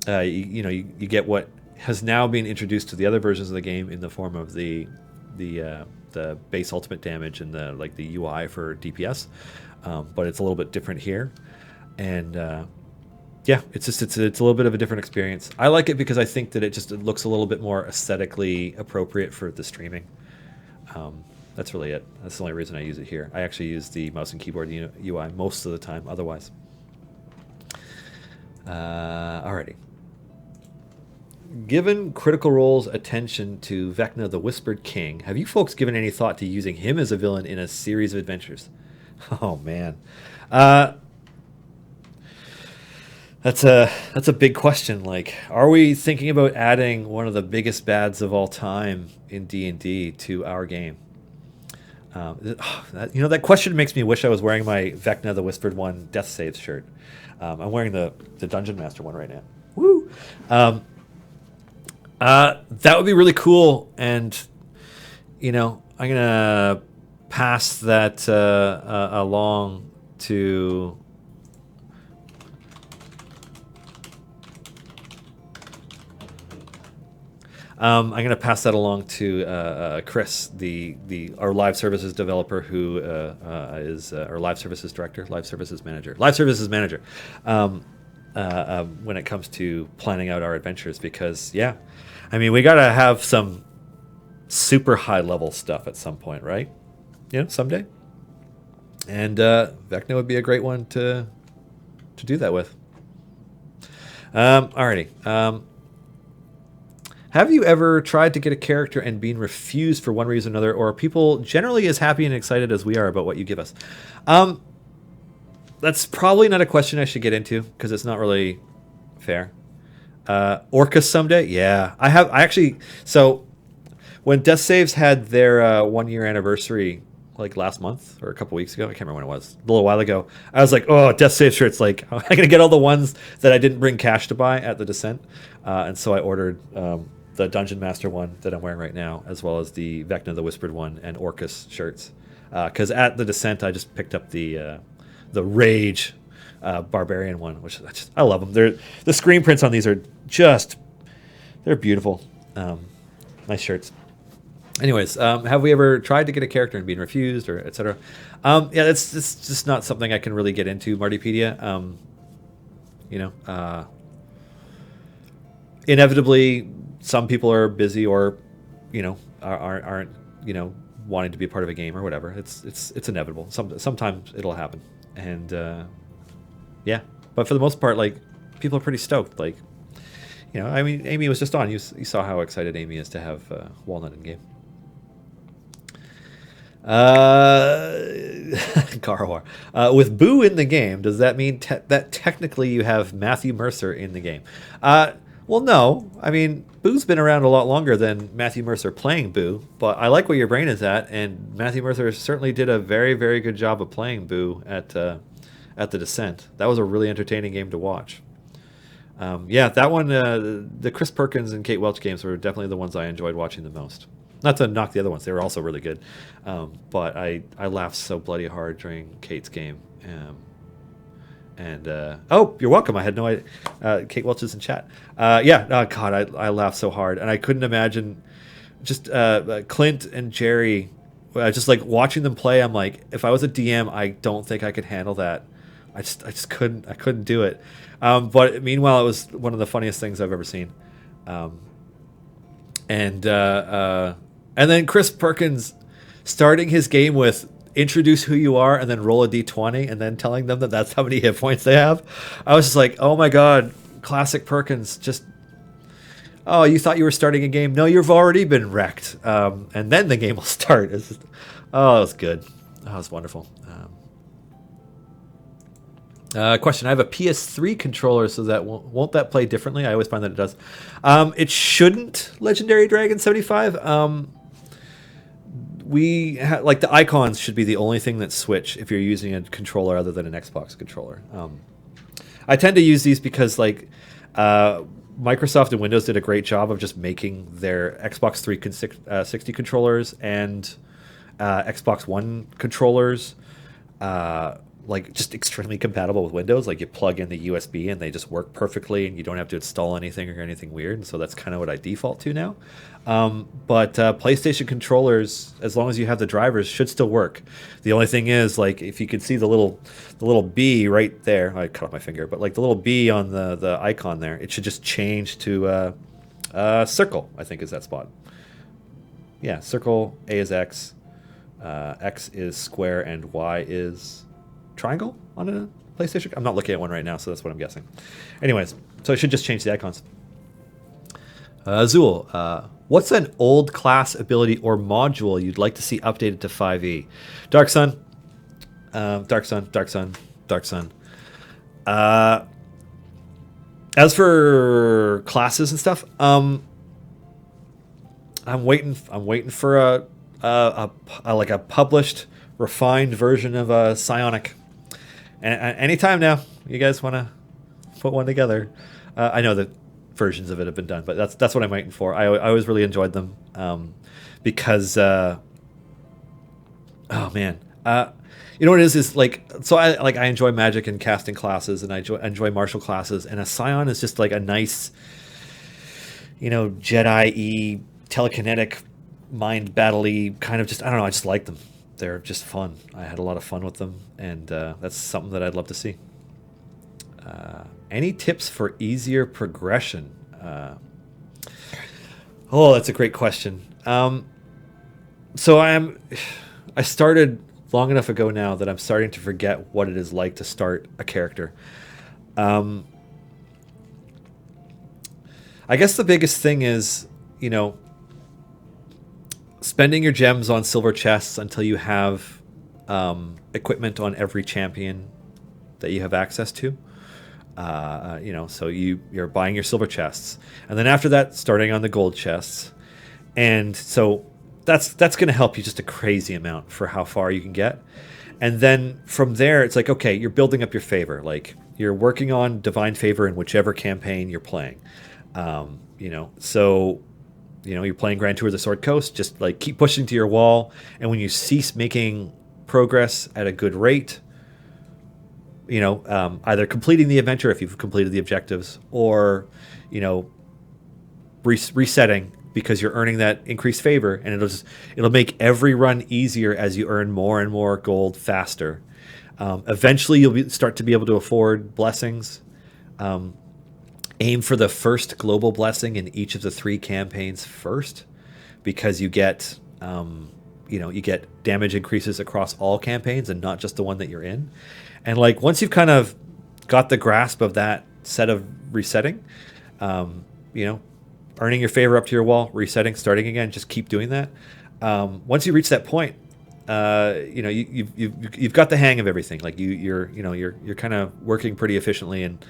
You get what has now been introduced to the other versions of the game in the form of the base ultimate damage and the UI for DPS, but it's a little bit different here, and yeah, it's a little bit of a different experience. I like it because I think that it looks a little bit more aesthetically appropriate for the streaming. That's really it. That's the only reason I use it here. I actually use the mouse and keyboard UI most of the time otherwise. Alrighty. Given Critical Role's attention to Vecna the Whispered King, have you folks given any thought to using him as a villain in a series of adventures? Oh man, uh, that's a big question. Like, are we thinking about adding one of the biggest bads of all time in D&D to our game? That question makes me wish I was wearing my Vecna the Whispered One Death Saves shirt. I'm wearing the Dungeon Master one right now. Woo! That would be really cool, and I'm gonna pass that along to. I'm going to pass that along to Chris, our live services developer, who is our live services director, live services manager, when it comes to planning out our adventures. Because we got to have some super high level stuff at some point, right? Someday. And Vecna would be a great one to do that with. Alrighty. Have you ever tried to get a character and been refused for one reason or another, or are people generally as happy and excited as we are about what you give us? That's probably not a question I should get into because it's not really fair. Orcus someday? Yeah. I actually... So, when Death Saves had their 1 year anniversary, like last month or a couple weeks ago, I can't remember when it was, a little while ago, I was like, oh, Death Save shirts, like, I'm going to get all the ones that I didn't bring cash to buy at the Descent. And so I ordered the Dungeon Master one that I'm wearing right now, as well as the Vecna the Whispered one and Orcus shirts. Because at the Descent, I just picked up the Rage Barbarian one, which I love them. The screen prints on these are they're beautiful. Nice shirts. Anyways, have we ever tried to get a character and been refused, or etc.? It's just not something I can really get into, Martypedia. Inevitably, some people are busy or, aren't wanting to be a part of a game or whatever. It's inevitable. Sometimes it'll happen, and But for the most part, like, people are pretty stoked. Like, Amy was just on. You saw how excited Amy is to have Walnut in game. Garwar. With Boo in the game, does that mean that technically you have Matthew Mercer in the game? Well, no. I mean, Boo's been around a lot longer than Matthew Mercer playing Boo, but I like where your brain is at, and Matthew Mercer certainly did a very, very good job of playing Boo at the Descent. That was a really entertaining game to watch. That one, the Chris Perkins and Kate Welch games were definitely the ones I enjoyed watching the most. Not to knock the other ones; they were also really good. But I laughed so bloody hard during Kate's game. You're welcome. I had no idea. Kate Welch is in chat. God, I laughed so hard, and I couldn't imagine just Clint and Jerry. Just like watching them play, I'm like, if I was a DM, I don't think I could handle that. I just couldn't. I couldn't do it. But meanwhile, it was one of the funniest things I've ever seen. And then Chris Perkins starting his game with introduce who you are and then roll a d20 and then telling them that that's how many hit points they have. I was just like, oh my god, classic Perkins. Just, oh, you thought you were starting a game? No, you've already been wrecked. And then the game will start. It's just, oh, it was good. Oh, it was wonderful. Question: I have a PS3 controller, so that won't that play differently? I always find that it does. It shouldn't. Legendary Dragon 75. Like the icons should be the only thing that switch if you're using a controller other than an Xbox controller. I tend to use these because like Microsoft and Windows did a great job of just making their Xbox 360 controllers and Xbox One controllers like just extremely compatible with Windows. Like you plug in the USB and they just work perfectly, and you don't have to install anything or anything weird. And so that's kind of what I default to now. But PlayStation controllers, as long as you have the drivers, should still work. The only thing is, like, if you could see the little B right there, I cut off my finger, but like the little B on the icon there, it should just change to circle. I think is that spot. Yeah, circle. A is X, X is square, and Y is triangle on a PlayStation. I'm not looking at one right now, so that's what I'm guessing. Anyways, so it should just change the icons. Azul, what's an old class ability or module you'd like to see updated to 5e? Dark Sun, Dark Sun, Dark Sun, Dark Sun. As for classes and stuff, I'm waiting for a like a published, refined version of a psionic. And anytime now, you guys want to put one together. I know that versions of it have been done, but that's what I'm waiting for. I always really enjoyed them because oh man, you know what it is like, so I enjoy magic and casting classes, and I enjoy martial classes, and a scion is just like a nice, Jedi-y, telekinetic, mind battle-y kind of, just I don't know, I just like them. They're just fun. I had a lot of fun with them, and that's something that I'd love to see. Any tips for easier progression? Oh, that's a great question. So I started long enough ago now that I'm starting to forget what it is like to start a character. I guess the biggest thing is, spending your gems on silver chests until you have equipment on every champion that you have access to. So you're buying your silver chests, and then after that, starting on the gold chests, and so that's going to help you just a crazy amount for how far you can get. And then from there, it's like, okay, you're building up your favor, like you're working on divine favor in whichever campaign you're playing. You're playing Grand Tour of the Sword Coast, just like keep pushing to your wall, and when you cease making progress at a good rate, either completing the adventure if you've completed the objectives, or resetting because you're earning that increased favor, and it'll make every run easier as you earn more and more gold faster. Eventually, you'll start to be able to afford blessings. Aim for the first global blessing in each of the 3 campaigns first, because you get damage increases across all campaigns and not just the one that you're in. And like once you've kind of got the grasp of that set of resetting, earning your favor up to your wall, resetting, starting again, just keep doing that. Once you reach that point, you've got the hang of everything. Like you're kind of working pretty efficiently, and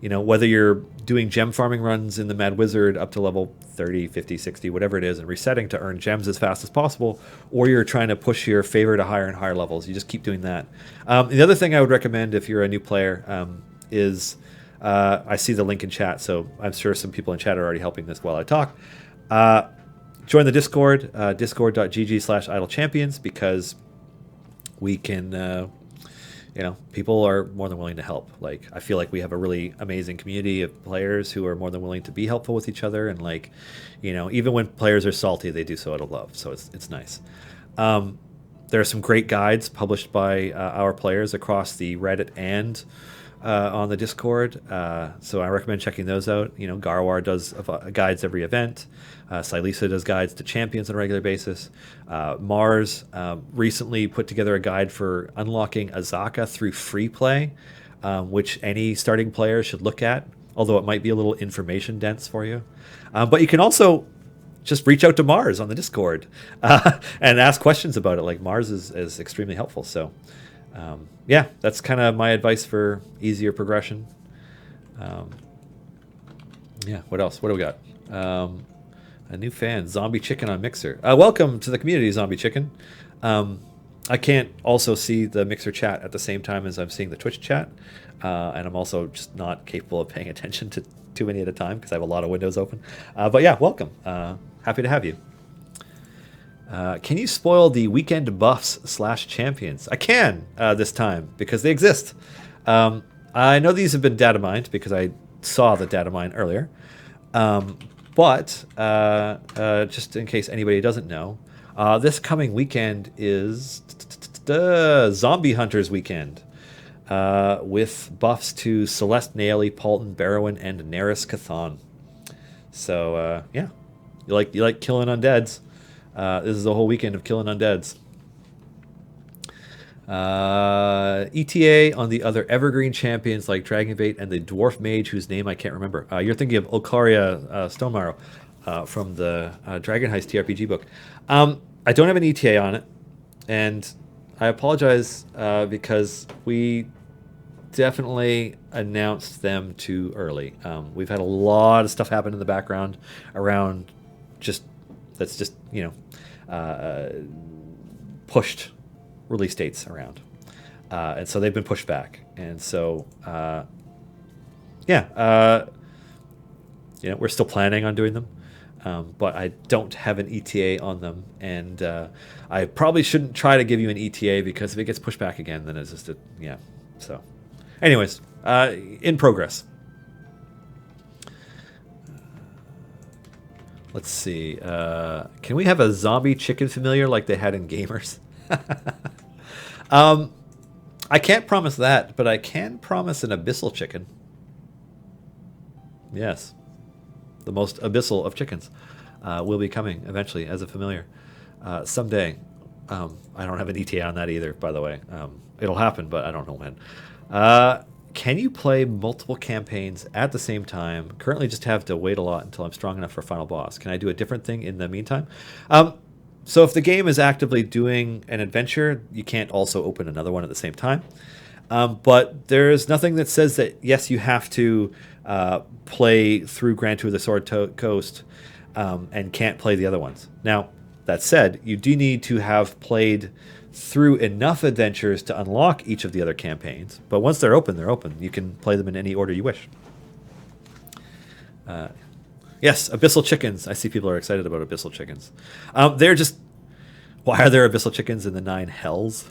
whether you're doing gem farming runs in the Mad Wizard up to level 30, 50, 60, whatever it is, and resetting to earn gems as fast as possible, or you're trying to push your favor to higher and higher levels, you just keep doing that. The other thing I would recommend if you're a new player is I see the link in chat, so I'm sure some people in chat are already helping this while I talk. Join the Discord, discord.gg/idlechampions, because we can, people are more than willing to help. Like, I feel like we have a really amazing community of players who are more than willing to be helpful with each other. And like, even when players are salty, they do so out of love. So it's nice. There are some great guides published by our players across the Reddit and on the Discord, so I recommend checking those out. Garwar does guides every event. Silisa does guides to champions on a regular basis. Mars recently put together a guide for unlocking Azaka through free play, which any starting player should look at, although it might be a little information dense for you. But you can also just reach out to Mars on the Discord and ask questions about it. Like, Mars is extremely helpful. So that's kind of my advice for easier progression. What else? What do we got? A new fan, Zombie Chicken on Mixer. Welcome to the community, Zombie Chicken. I can't also see the Mixer chat at the same time as I'm seeing the Twitch chat, and I'm also just not capable of paying attention to too many at a time because I have a lot of windows open. But yeah, welcome. Happy to have you. Can you spoil the weekend buffs/champions? I can this time because they exist. I know these have been data mined because I saw the data mine earlier. But just in case anybody doesn't know, this coming weekend is Zombie Hunters weekend with buffs to Celeste, Naeli, Paulton, Barrowan, and Neris Cathan. So you like killing undeads. This is a whole weekend of killing undeads. ETA on the other evergreen champions like Dragonbait and the Dwarf Mage, whose name I can't remember. You're thinking of Olcaria Stonemarrow. from the Dragon Heist TRPG book. I don't have an ETA on it, and I apologize because we definitely announced them too early. We've had a lot of stuff happen in the background around pushed release dates around. And so they've been pushed back. And so, we're still planning on doing them. But I don't have an ETA on them. And I probably shouldn't try to give you an ETA because if it gets pushed back again, then it's just So, anyways, in progress. Let's see. Can we have a zombie chicken familiar like they had in Gamers? I can't promise that, but I can promise an abyssal chicken. Yes. The most abyssal of chickens will be coming eventually as a familiar. Someday. I don't have an ETA on that either, by the way. It'll happen, but I don't know when. Can you play multiple campaigns at the same time? Currently just have to wait a lot until I'm strong enough for final boss. Can I do a different thing in the meantime? So if the game is actively doing an adventure, you can't also open another one at the same time. But there's nothing that says that, yes, you have to play through Grand Tour of the Sword Coast and can't play the other ones. Now, that said, you do need to have played through enough adventures to unlock each of the other campaigns. But once they're open, they're open. You can play them in any order you wish. Yes, Abyssal Chickens. I see people are excited about Abyssal Chickens. They're just... Why are there Abyssal Chickens in the 9 hells?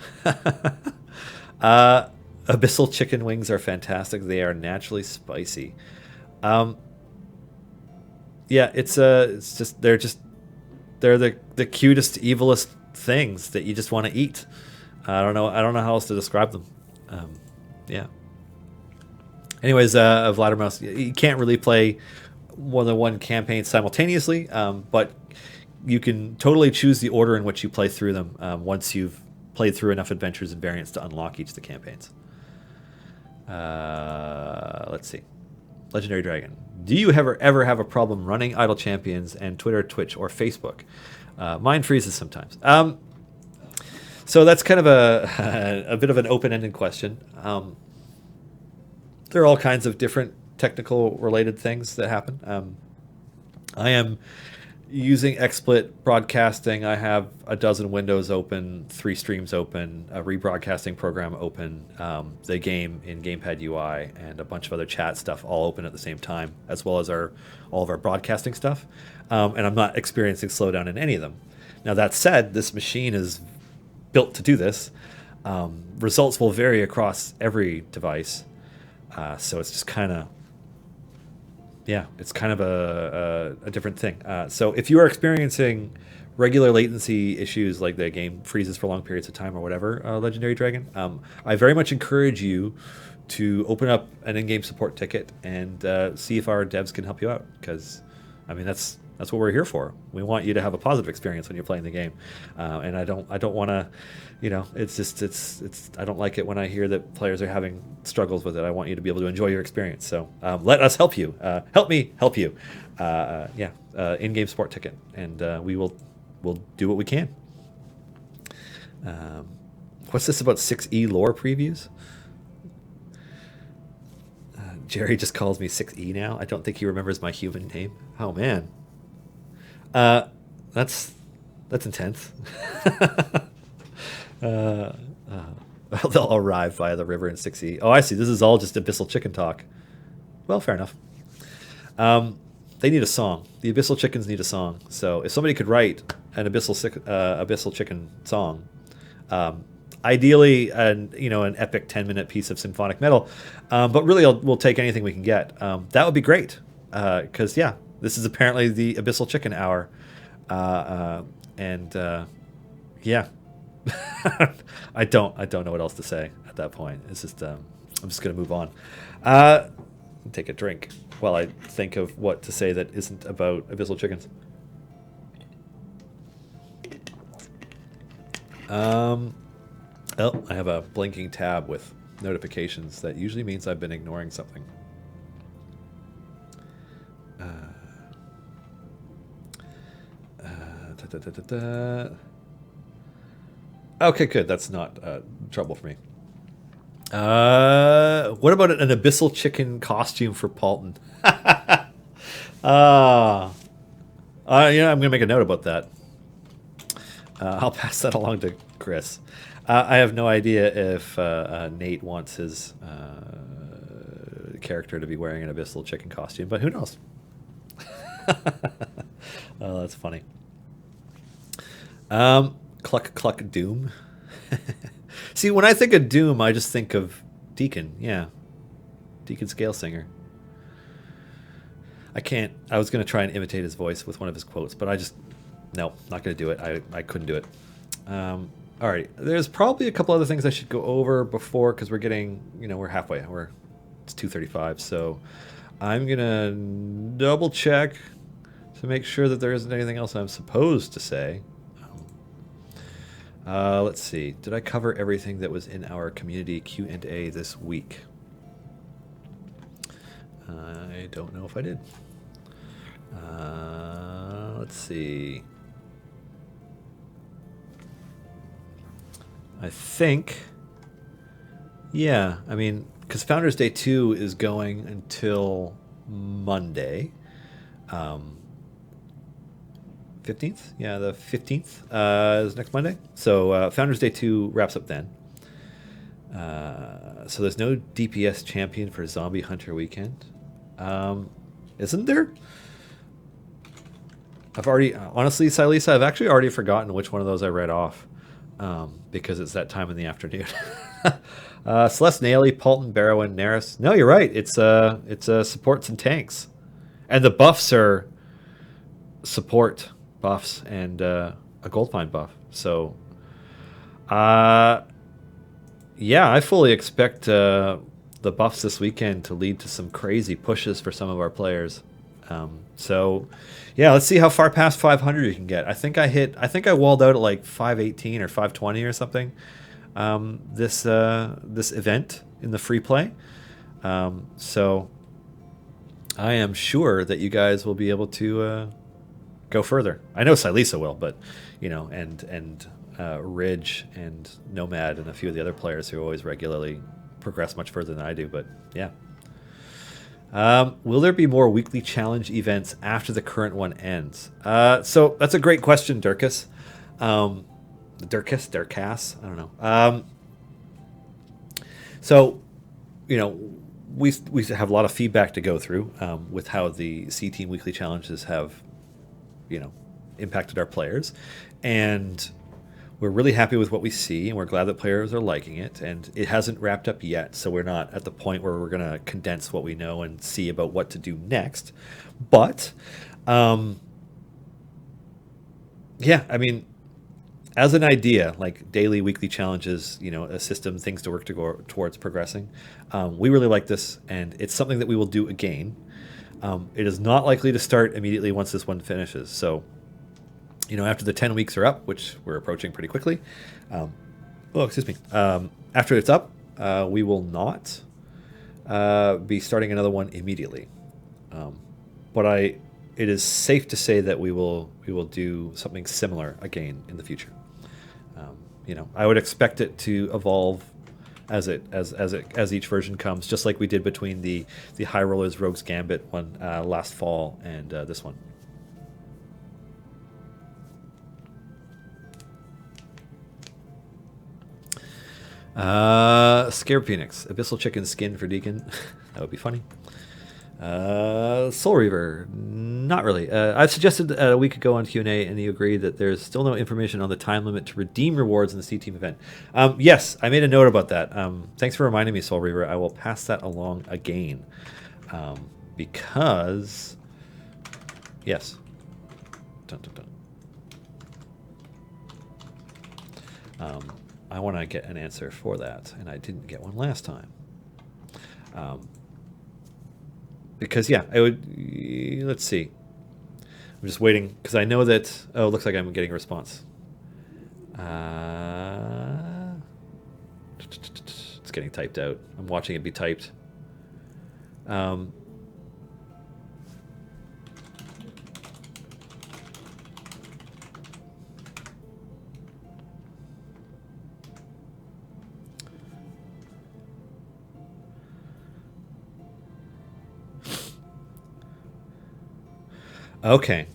Abyssal chicken wings are fantastic. They are naturally spicy. It's just... They're the cutest, evilest things that you just want to eat. I don't know how else to describe them. Anyways, Vladimir, you can't really play more than one campaign simultaneously, but you can totally choose the order in which you play through them once you've played through enough adventures and variants to unlock each of the campaigns. Let's see. Legendary Dragon. Do you ever have a problem running Idle Champions and Twitter, Twitch, or Facebook? Mine freezes sometimes. So that's kind of a bit of an open-ended question. There are all kinds of different technical related things that happen. I am using XSplit broadcasting. I have a dozen windows open, 3 streams open, a rebroadcasting program open, the game in Gamepad Ui, and a bunch of other chat stuff all open at the same time, as well as all of our broadcasting stuff. And I'm not experiencing slowdown in any of them. Now, that said, this machine is built to do this. Results will vary across every device. So it's just kind of... it's kind of a different thing. So if you are experiencing regular latency issues, like the game freezes for long periods of time or whatever, Legendary Dragon, I very much encourage you to open up an in-game support ticket and see if our devs can help you out. Because, I mean, that's what we're here for. We want you to have a positive experience when you're playing the game, and I don't want to, it's I don't like it when I hear that players are having struggles with it. I want you to be able to enjoy your experience. So let us help you. Help me help you. In-game support ticket, and we'll do what we can. What's this about 6E lore previews? Jerry just calls me 6E now. I don't think he remembers my human name. Oh man. That's intense. They'll arrive via the river in 6E. Oh, I see. This is all just Abyssal Chicken talk. Well, fair enough. They need a song. The Abyssal Chickens need a song. So if somebody could write an Abyssal Chicken song, ideally an epic 10-minute piece of symphonic metal, but really we'll take anything we can get. That would be great. Because this is apparently the Abyssal Chicken Hour, I don't know what else to say at that point. It's just I'm just gonna move on, take a drink while I think of what to say that isn't about Abyssal Chickens. I have a blinking tab with notifications. That usually means I've been ignoring something. Okay, good. That's not trouble for me. What about an Abyssal Chicken costume for Paulton? Yeah, I'm going to make a note about that. I'll pass that along to Chris. I have no idea if Nate wants his character to be wearing an Abyssal Chicken costume, but who knows? Oh, that's funny. Cluck Cluck Doom. See, when I think of Doom, I just think of Deacon. Yeah, Deacon Scale Singer. I can't. I was going to try and imitate his voice with one of his quotes, but no, not going to do it. I couldn't do it. All right. There's probably a couple other things I should go over before, because we're getting, we're halfway. It's 2:35, so I'm going to double check to make sure that there isn't anything else I'm supposed to say. Let's see. Did I cover everything that was in our community Q&A this week? I don't know if I did. Let's see. I think, yeah, I mean, because Founders Day 2 is going until Monday. 15th? Yeah, the 15th is next Monday. So Founders Day 2 wraps up then. So there's no DPS champion for Zombie Hunter Weekend. Isn't there? I've already, honestly, Silisa, I've actually already forgotten which one of those I read off, because it's that time in the afternoon. Celeste, Naily, Paulton, Barrow, Neris. No, you're right. It's supports and tanks, and the buffs are support buffs and a gold find buff. So, yeah, I fully expect the buffs this weekend to lead to some crazy pushes for some of our players. So, yeah, let's see how far past 500 you can get. I think I walled out at like 518 or 520 or something. This event in the free play. So I am sure that you guys will be able to go further. I know Silisa will, but and Ridge and Nomad and a few of the other players who always regularly progress much further than I do. But yeah. Will there be more weekly challenge events after the current one ends? So that's a great question, Durkas. Durkas, I don't know. So, we have a lot of feedback to go through with how the C Team weekly challenges have, impacted our players, and we're really happy with what we see, and we're glad that players are liking it. And it hasn't wrapped up yet, so we're not at the point where we're going to condense what we know and see about what to do next. But, yeah, I mean, as an idea, like daily, weekly challenges, a system, things to work to go towards progressing, we really like this, and it's something that we will do again. It is not likely to start immediately once this one finishes. So, after the 10 weeks are up, which we're approaching pretty quickly, after it's up, we will not be starting another one immediately. But it is safe to say that we will do something similar again in the future. I would expect it to evolve as each version comes, just like we did between the High Rollers Rogues Gambit one last fall and this one. Scared Phoenix, Abyssal Chicken skin for Deacon. That would be funny. Soul Reaver, not really. I've suggested a week ago on Q&A, and you agreed that there's still no information on the time limit to redeem rewards in the C-Team event. Yes, I made a note about that. Thanks for reminding me, Soul Reaver. I will pass that along again. Because... Yes. Dun, dun, dun. I want to get an answer for that, and I didn't get one last time. Because, yeah, I would... Let's see. I'm just waiting, because I know that... Oh, it looks like I'm getting a response. It's getting typed out. I'm watching it be typed. Okay.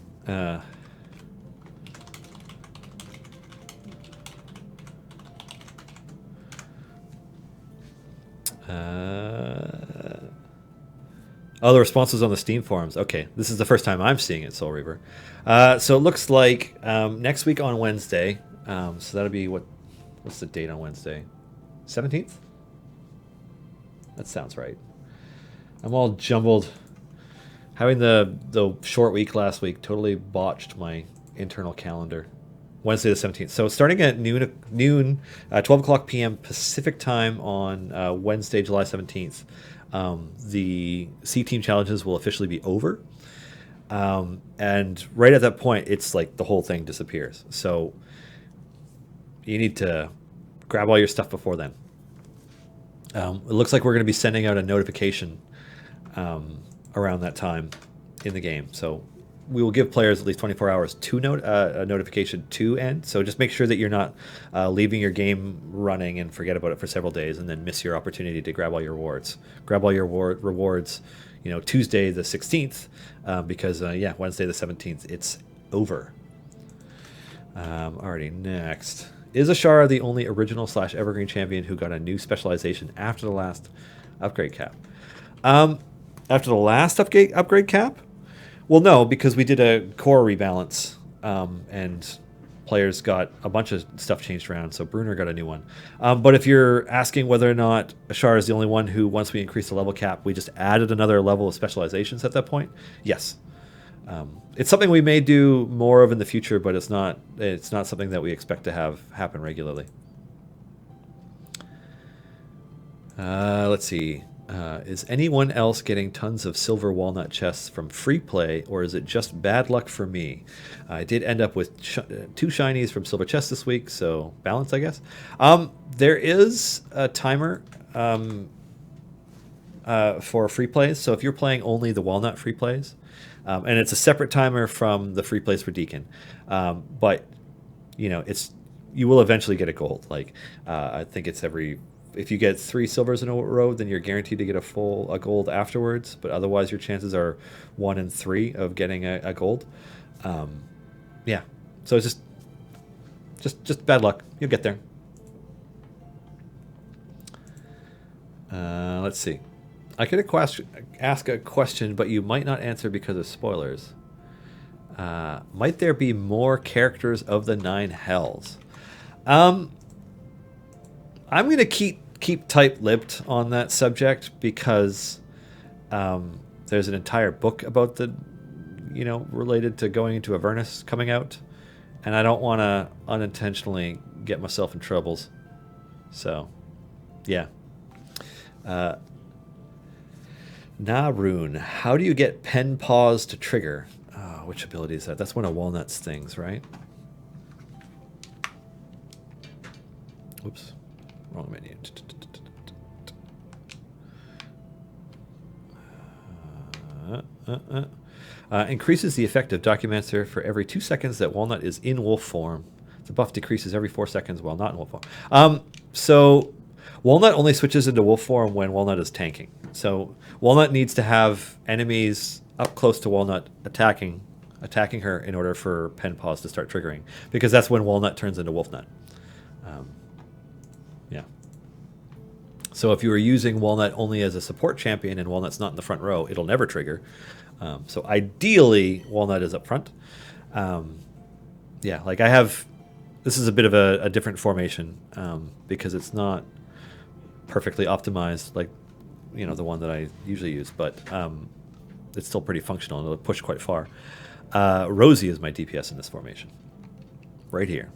Oh, the responses on the Steam forums. Okay, this is the first time I'm seeing it, Soul Reaver. So it looks like next week on Wednesday. So that'll be what's the date on Wednesday? 17th? That sounds right. I'm all jumbled. Having the short week last week totally botched my internal calendar. Wednesday the 17th. So starting at noon 12 o'clock p.m. Pacific time on Wednesday, July 17th, the C Team challenges will officially be over. And right at that point, it's like the whole thing disappears. So you need to grab all your stuff before then. It looks like we're going to be sending out a notification around that time in the game. So we will give players at least 24 hours to a notification to end. So just make sure that you're not leaving your game running and forget about it for several days and then miss your opportunity to grab all your rewards. Grab all your rewards, Tuesday the 16th, because Wednesday the 17th, it's over. Alrighty, next. Is Ashara the only original / evergreen champion who got a new specialization after the last upgrade cap? After the last upgrade cap? Well, no, because we did a core rebalance, and players got a bunch of stuff changed around, so Bruner got a new one. But if you're asking whether or not Ashara is the only one who, once we increased the level cap, we just added another level of specializations at that point, yes. It's something we may do more of in the future, but it's not something that we expect to have happen regularly. Let's see. Is anyone else getting tons of silver walnut chests from free play, or is it just bad luck for me? I did end up with 2 shinies from silver chests this week, so balance, I guess. There is a timer for free plays, so if you're playing only the walnut free plays, and it's a separate timer from the free plays for Deacon, but you will eventually get a gold. Like I think it's if you get 3 silvers in a row, then you're guaranteed to get a gold afterwards. But otherwise, your chances are 1 in 3 of getting a gold. Yeah, so it's just bad luck. You'll get there. Let's see. I could ask a question, but you might not answer because of spoilers. Might there be more characters of the 9 hells? I'm going to keep tight-lipped on that subject because there's an entire book about the, related to going into Avernus coming out, and I don't want to unintentionally get myself in troubles. So, yeah. Narun, how do you get pen pause to trigger? Oh, which ability is that? That's one of Walnut's things, right? Oops, wrong menu. Increases the effect of Documenter for every 2 seconds that Walnut is in wolf form. The buff decreases every 4 seconds while not in wolf form. So Walnut only switches into wolf form when Walnut is tanking. So Walnut needs to have enemies up close to Walnut attacking her in order for pen pause to start triggering, because that's when Walnut turns into Wolfnut. Yeah. So if you were using Walnut only as a support champion and Walnut's not in the front row, it'll never trigger. So ideally, Walnut is up front. Yeah, like this is a bit of a different formation because it's not perfectly optimized like the one that I usually use, but it's still pretty functional and it'll push quite far. Rosie is my DPS in this formation, right here.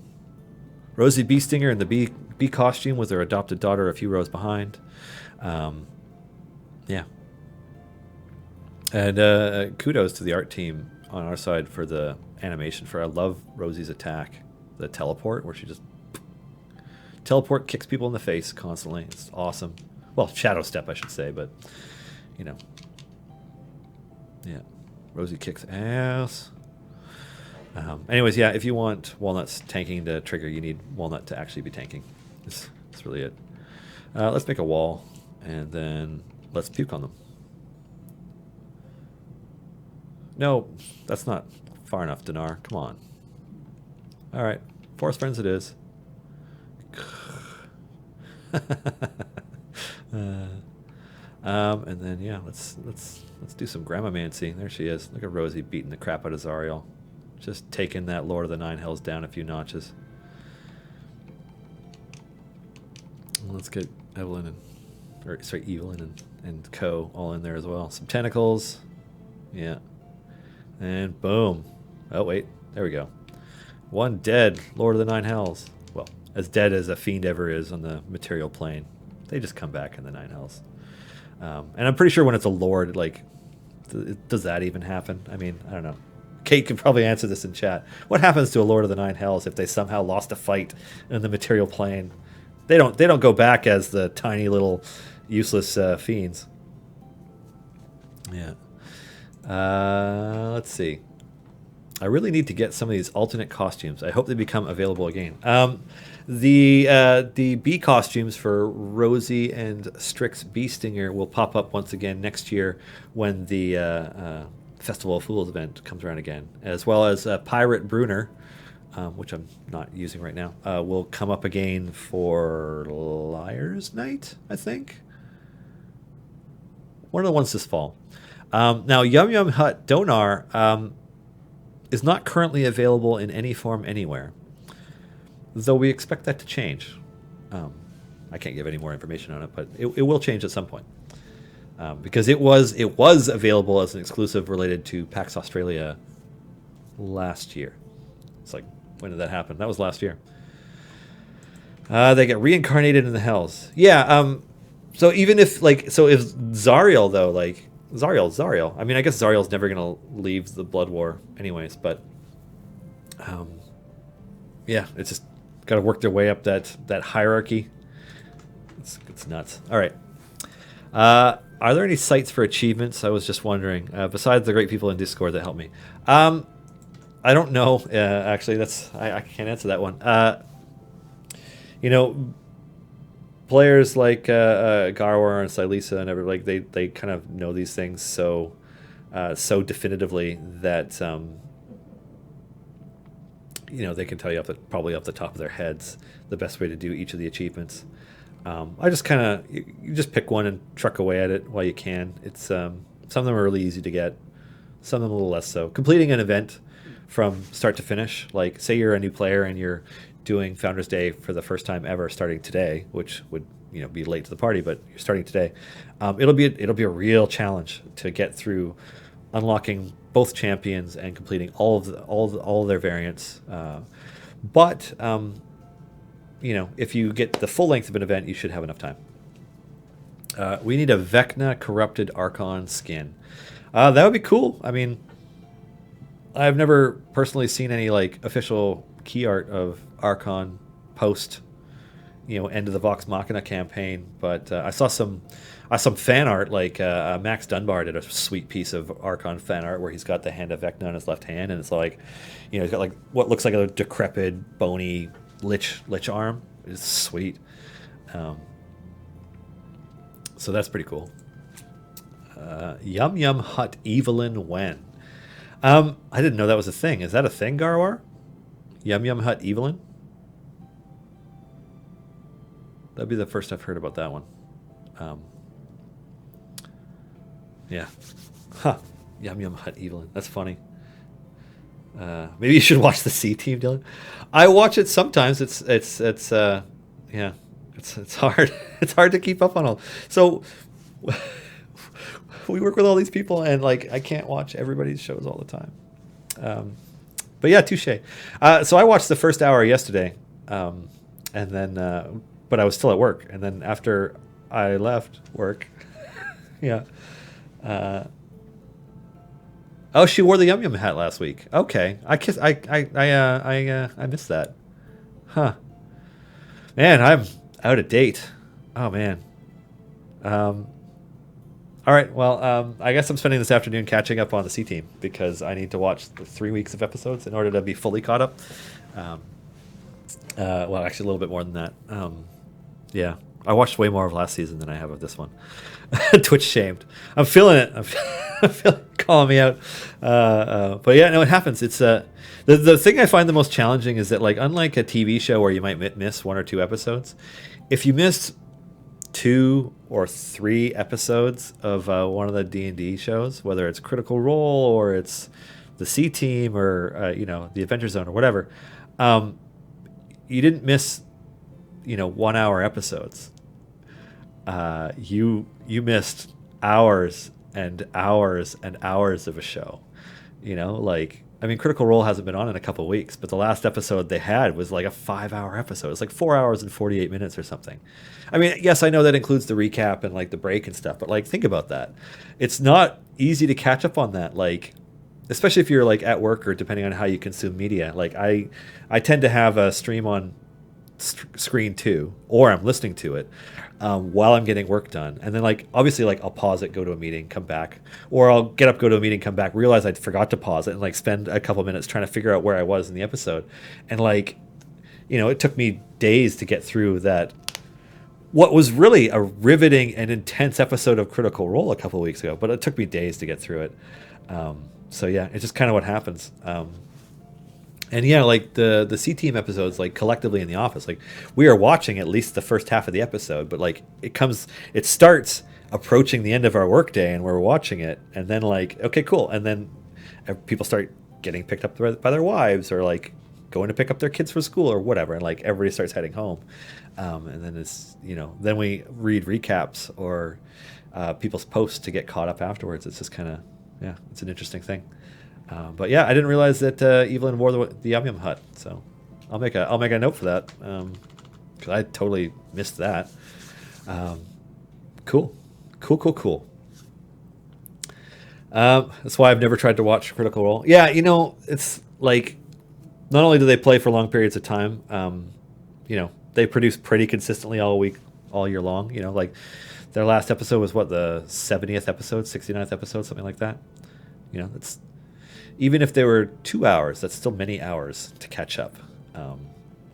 Rosie Bee Stinger in the bee costume with her adopted daughter a few rows behind. Yeah. And kudos to the art team on our side for the animation. I love Rosie's attack, the teleport, where she just kicks people in the face constantly. It's awesome. Well, Shadow Step, I should say, but yeah. Rosie kicks ass. Anyways, yeah, if you want Walnut's tanking to trigger, you need Walnut to actually be tanking. That's really it. Let's make a wall, and then let's puke on them. No, that's not far enough, Dinar. Come on. All right, forest friends it is. And then yeah, let's do some Grandmamancy. There she is. Look at Rosie beating the crap out of Zariel, just taking that Lord of the Nine Hells down a few notches. Let's get Evelyn Evelyn and Co all in there as well. Some tentacles, yeah, and boom. Oh wait, there we go. One dead Lord of the Nine Hells. Well, as dead as a fiend ever is on the material plane. They just come back in the Nine Hells. And I'm pretty sure when it's a Lord, like, does that even happen? I mean, I don't know. Kate could probably answer this in chat. What happens to a Lord of the Nine Hells if they somehow lost a fight in the material plane? They don't go back as the tiny little useless fiends. Yeah. Let's see. I really need to get some of these alternate costumes. I hope they become available again. The bee costumes for Rosie and Strix Bee Stinger will pop up once again next year when the Festival of Fools event comes around again, as well as Pirate Bruner, which I'm not using right now, will come up again for Liar's Night, I think. One of the ones this fall. Now, Yum Yum Hut Donar is not currently available in any form anywhere, though we expect that to change. I can't give any more information on it, but it will change at some point. Because it was available as an exclusive related to PAX Australia last year. It's like, when did that happen? That was last year. They get reincarnated in the Hells. Yeah. So even if Zariel though, like Zariel. I mean, I guess Zariel's never gonna leave the Blood War anyways, but yeah, it's just got to work their way up that hierarchy. It's nuts. All right. Are there any sites for achievements? I was just wondering. Besides the great people in Discord that help me. I don't know. Actually, I can't answer that one. Players like Garwar and Silisa and everybody, they kind of know these things so definitively that they can tell you probably off the top of their heads the best way to do each of the achievements. I just kind of you just pick one and truck away at it while you can. It's some of them are really easy to get, some of them a little less so. Completing an event from start to finish, like say you're a new player and you're doing Founders Day for the first time ever, starting today, which would be late to the party, but you're starting today. It'll be a real challenge to get through unlocking both champions and completing all of their variants. But if you get the full length of an event, you should have enough time. We need a Vecna Corrupted Archon skin. That would be cool. I mean, I've never personally seen any official key art of Archon post end of the Vox Machina campaign, but I saw some fan art, Max Dunbar did a sweet piece of Archon fan art where he's got the hand of Vecna on his left hand, and it's he's got what looks like a decrepit, bony lich arm. It's sweet. So that's pretty cool. Yum Yum Hut Evelyn Wen. I didn't know that was a thing. Is that a thing, Garwar? Yum Yum Hut Evelyn? That'd be the first I've heard about that one. Yeah. Huh. Yum Yum Hut Evelyn. That's funny. Maybe you should watch the C Team, Dylan. I watch it sometimes. It's hard. It's hard to keep up on all. So we work with all these people, and I can't watch everybody's shows all the time. But yeah, touche. So I watched the first hour yesterday, and then but I was still at work, and then after I left work, yeah. Oh, she wore the Yum Yum hat last week. Okay, I missed that. Huh. Man, I'm out of date. Oh man. All right. Well, I guess I'm spending this afternoon catching up on the C Team because I need to watch the 3 weeks of episodes in order to be fully caught up. Well, actually, a little bit more than that. Yeah, I watched way more of last season than I have of this one. Twitch shamed. I'm feeling it. calling me out. But yeah, no, it happens. It's the thing I find the most challenging is that, like, unlike a TV show where you might miss 1 or 2 episodes, if you miss 2 or 3 episodes of one of the D&D shows, whether it's Critical Role or it's the C Team or the Adventure Zone or whatever, you didn't miss 1 hour episodes. You missed hours and hours and hours of a show. Like, I mean, Critical Role hasn't been on in a couple of weeks, but the last episode they had was like a 5-hour episode. It's like 4 hours and 48 minutes or something. I mean, yes, I know that includes the recap and like the break and stuff, but like, think about that. It's not easy to catch up on that. Like, especially if you're like at work or depending on how you consume media. Like I tend to have a stream on screen too, or I'm listening to it while I'm getting work done, and then like obviously like I'll pause it, go to a meeting, come back, or I'll get up, go to a meeting, come back, realize I forgot to pause it, and like spend a couple minutes trying to figure out where I was in the episode, and like it took me days to get through that. What was really a riveting and intense episode of Critical Role a couple of weeks ago, but it took me days to get through it. So yeah, it's just kind of what happens. And yeah, like the C Team episodes, like collectively in the office, like we are watching at least the first half of the episode, but like it starts approaching the end of our workday and we're watching it, and then like, okay, cool, and then people start getting picked up by their wives or like going to pick up their kids from school or whatever, and like everybody starts heading home, and then it's then we read recaps or people's posts to get caught up afterwards. It's just kind of it's an interesting thing. But yeah, I didn't realize that Evelyn wore the Yum Yum Hut, so I'll make a note for that because I totally missed that. Cool. That's why I've never tried to watch Critical Role. Yeah, it's like not only do they play for long periods of time, they produce pretty consistently all year long. Like their last episode was the 70th episode, 69th episode, something like that. It's. Even if they were 2 hours, that's still many hours to catch up,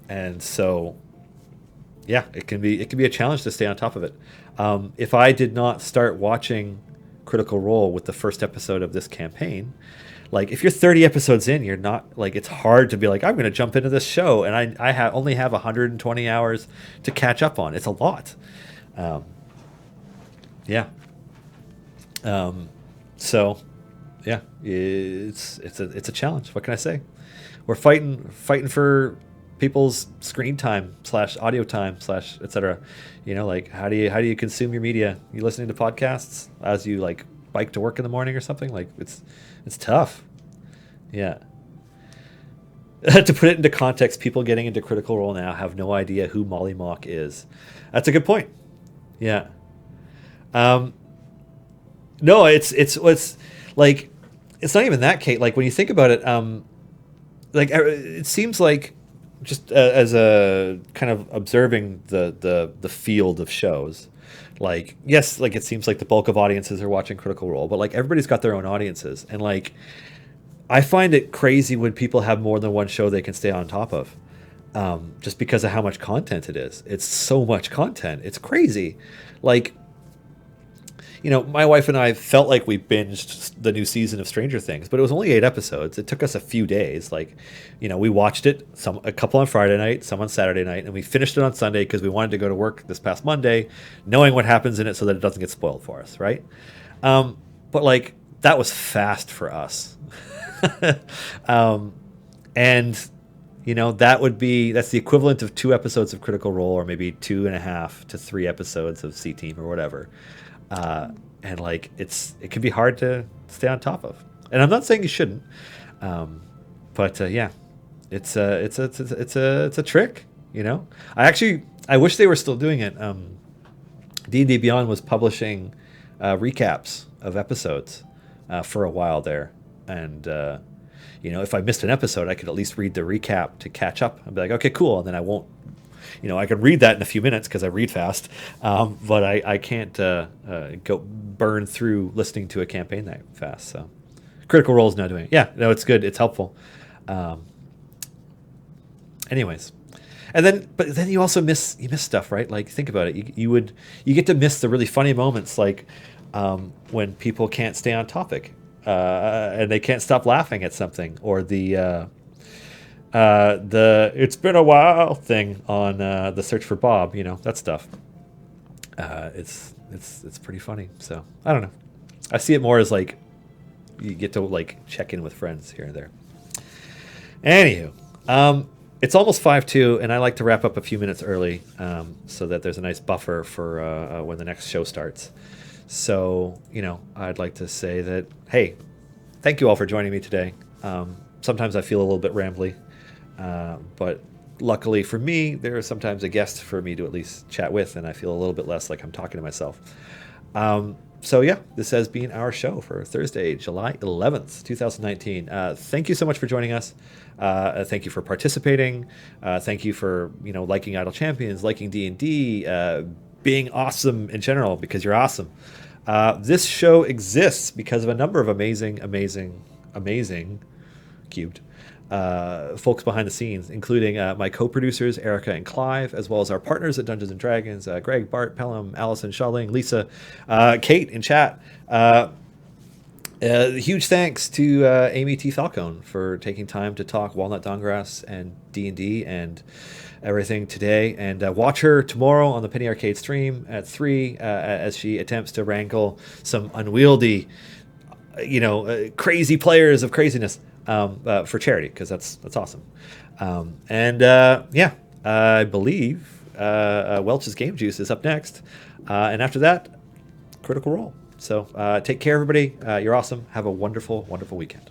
and so, yeah, it can be a challenge to stay on top of it. If I did not start watching Critical Role with the first episode of this campaign, like if you're 30 episodes in, you're not like, it's hard to be like, I'm going to jump into this show, and I only have 120 hours to catch up on. It's a lot, yeah. So. Yeah, it's a challenge. What can I say? We're fighting for people's screen time / audio time / etc. Like how do you consume your media? You listening to podcasts as you like bike to work in the morning or something? Like it's tough. Yeah. To put it into context, people getting into Critical Role now have no idea who Molly Mock is. That's a good point. Yeah. No, it's like, it's not even that, Kate. Like when you think about it, like it seems like just as a kind of observing the field of shows, like yes, like it seems like the bulk of audiences are watching Critical Role, but like everybody's got their own audiences, and like I find it crazy when people have more than one show they can stay on top of, just because of how much content it is. It's so much content. It's crazy, like. My wife and I felt like we binged the new season of Stranger Things, but it was only 8 episodes. It took us a few days. Like, we watched it, a couple on Friday night, some on Saturday night, and we finished it on Sunday because we wanted to go to work this past Monday, knowing what happens in it so that it doesn't get spoiled for us, right? But like, that was fast for us. And, that's the equivalent of 2 episodes of Critical Role, or maybe 2.5 to 3 episodes of C Team or whatever. And like it can be hard to stay on top of, and I'm not saying you shouldn't, but yeah, it's a trick. I wish they were still doing it. D&D Beyond was publishing recaps of episodes for a while there, and if I missed an episode, I could at least read the recap to catch up and be like, okay, cool, and then I won't. I can read that in a few minutes because I read fast, but I can't go burn through listening to a campaign that fast. So Critical Role is now doing it. Yeah, no, it's good. It's helpful. Anyways, but then you also miss stuff, right? Like think about it. You get to miss the really funny moments, like when people can't stay on topic, and they can't stop laughing at something, or the "it's been a while" thing on the Search for Bob. That stuff. It's pretty funny. So I don't know. I see it more as like you get to like check in with friends here and there. Anywho, it's almost 5:02, and I like to wrap up a few minutes early, so that there's a nice buffer for when the next show starts. So, I'd like to say that, hey, thank you all for joining me today. Sometimes I feel a little bit rambly, but luckily for me, there is sometimes a guest for me to at least chat with, and I feel a little bit less like I'm talking to myself. So yeah, this has been our show for Thursday, July 11th, 2019. Thank you so much for joining us. Thank you for participating. Thank you for, liking Idle Champions, liking D&D, being awesome in general, because you're awesome. This show exists because of a number of amazing cubed folks behind the scenes, including my co-producers Erica and Clive, as well as our partners at Dungeons and Dragons, Greg, Bart, Pelham, Allison, Shawling, Lisa, Kate in chat. Huge thanks to Amy T. Falcone for taking time to talk Walnut Dawngrass and D&D and everything today. And watch her tomorrow on the Penny Arcade stream at 3 as she attempts to wrangle some unwieldy, crazy players of craziness for charity, because that's awesome. I believe Welch's Game Juice is up next. And after that, Critical Role. So take care, everybody. You're awesome. Have a wonderful, wonderful weekend.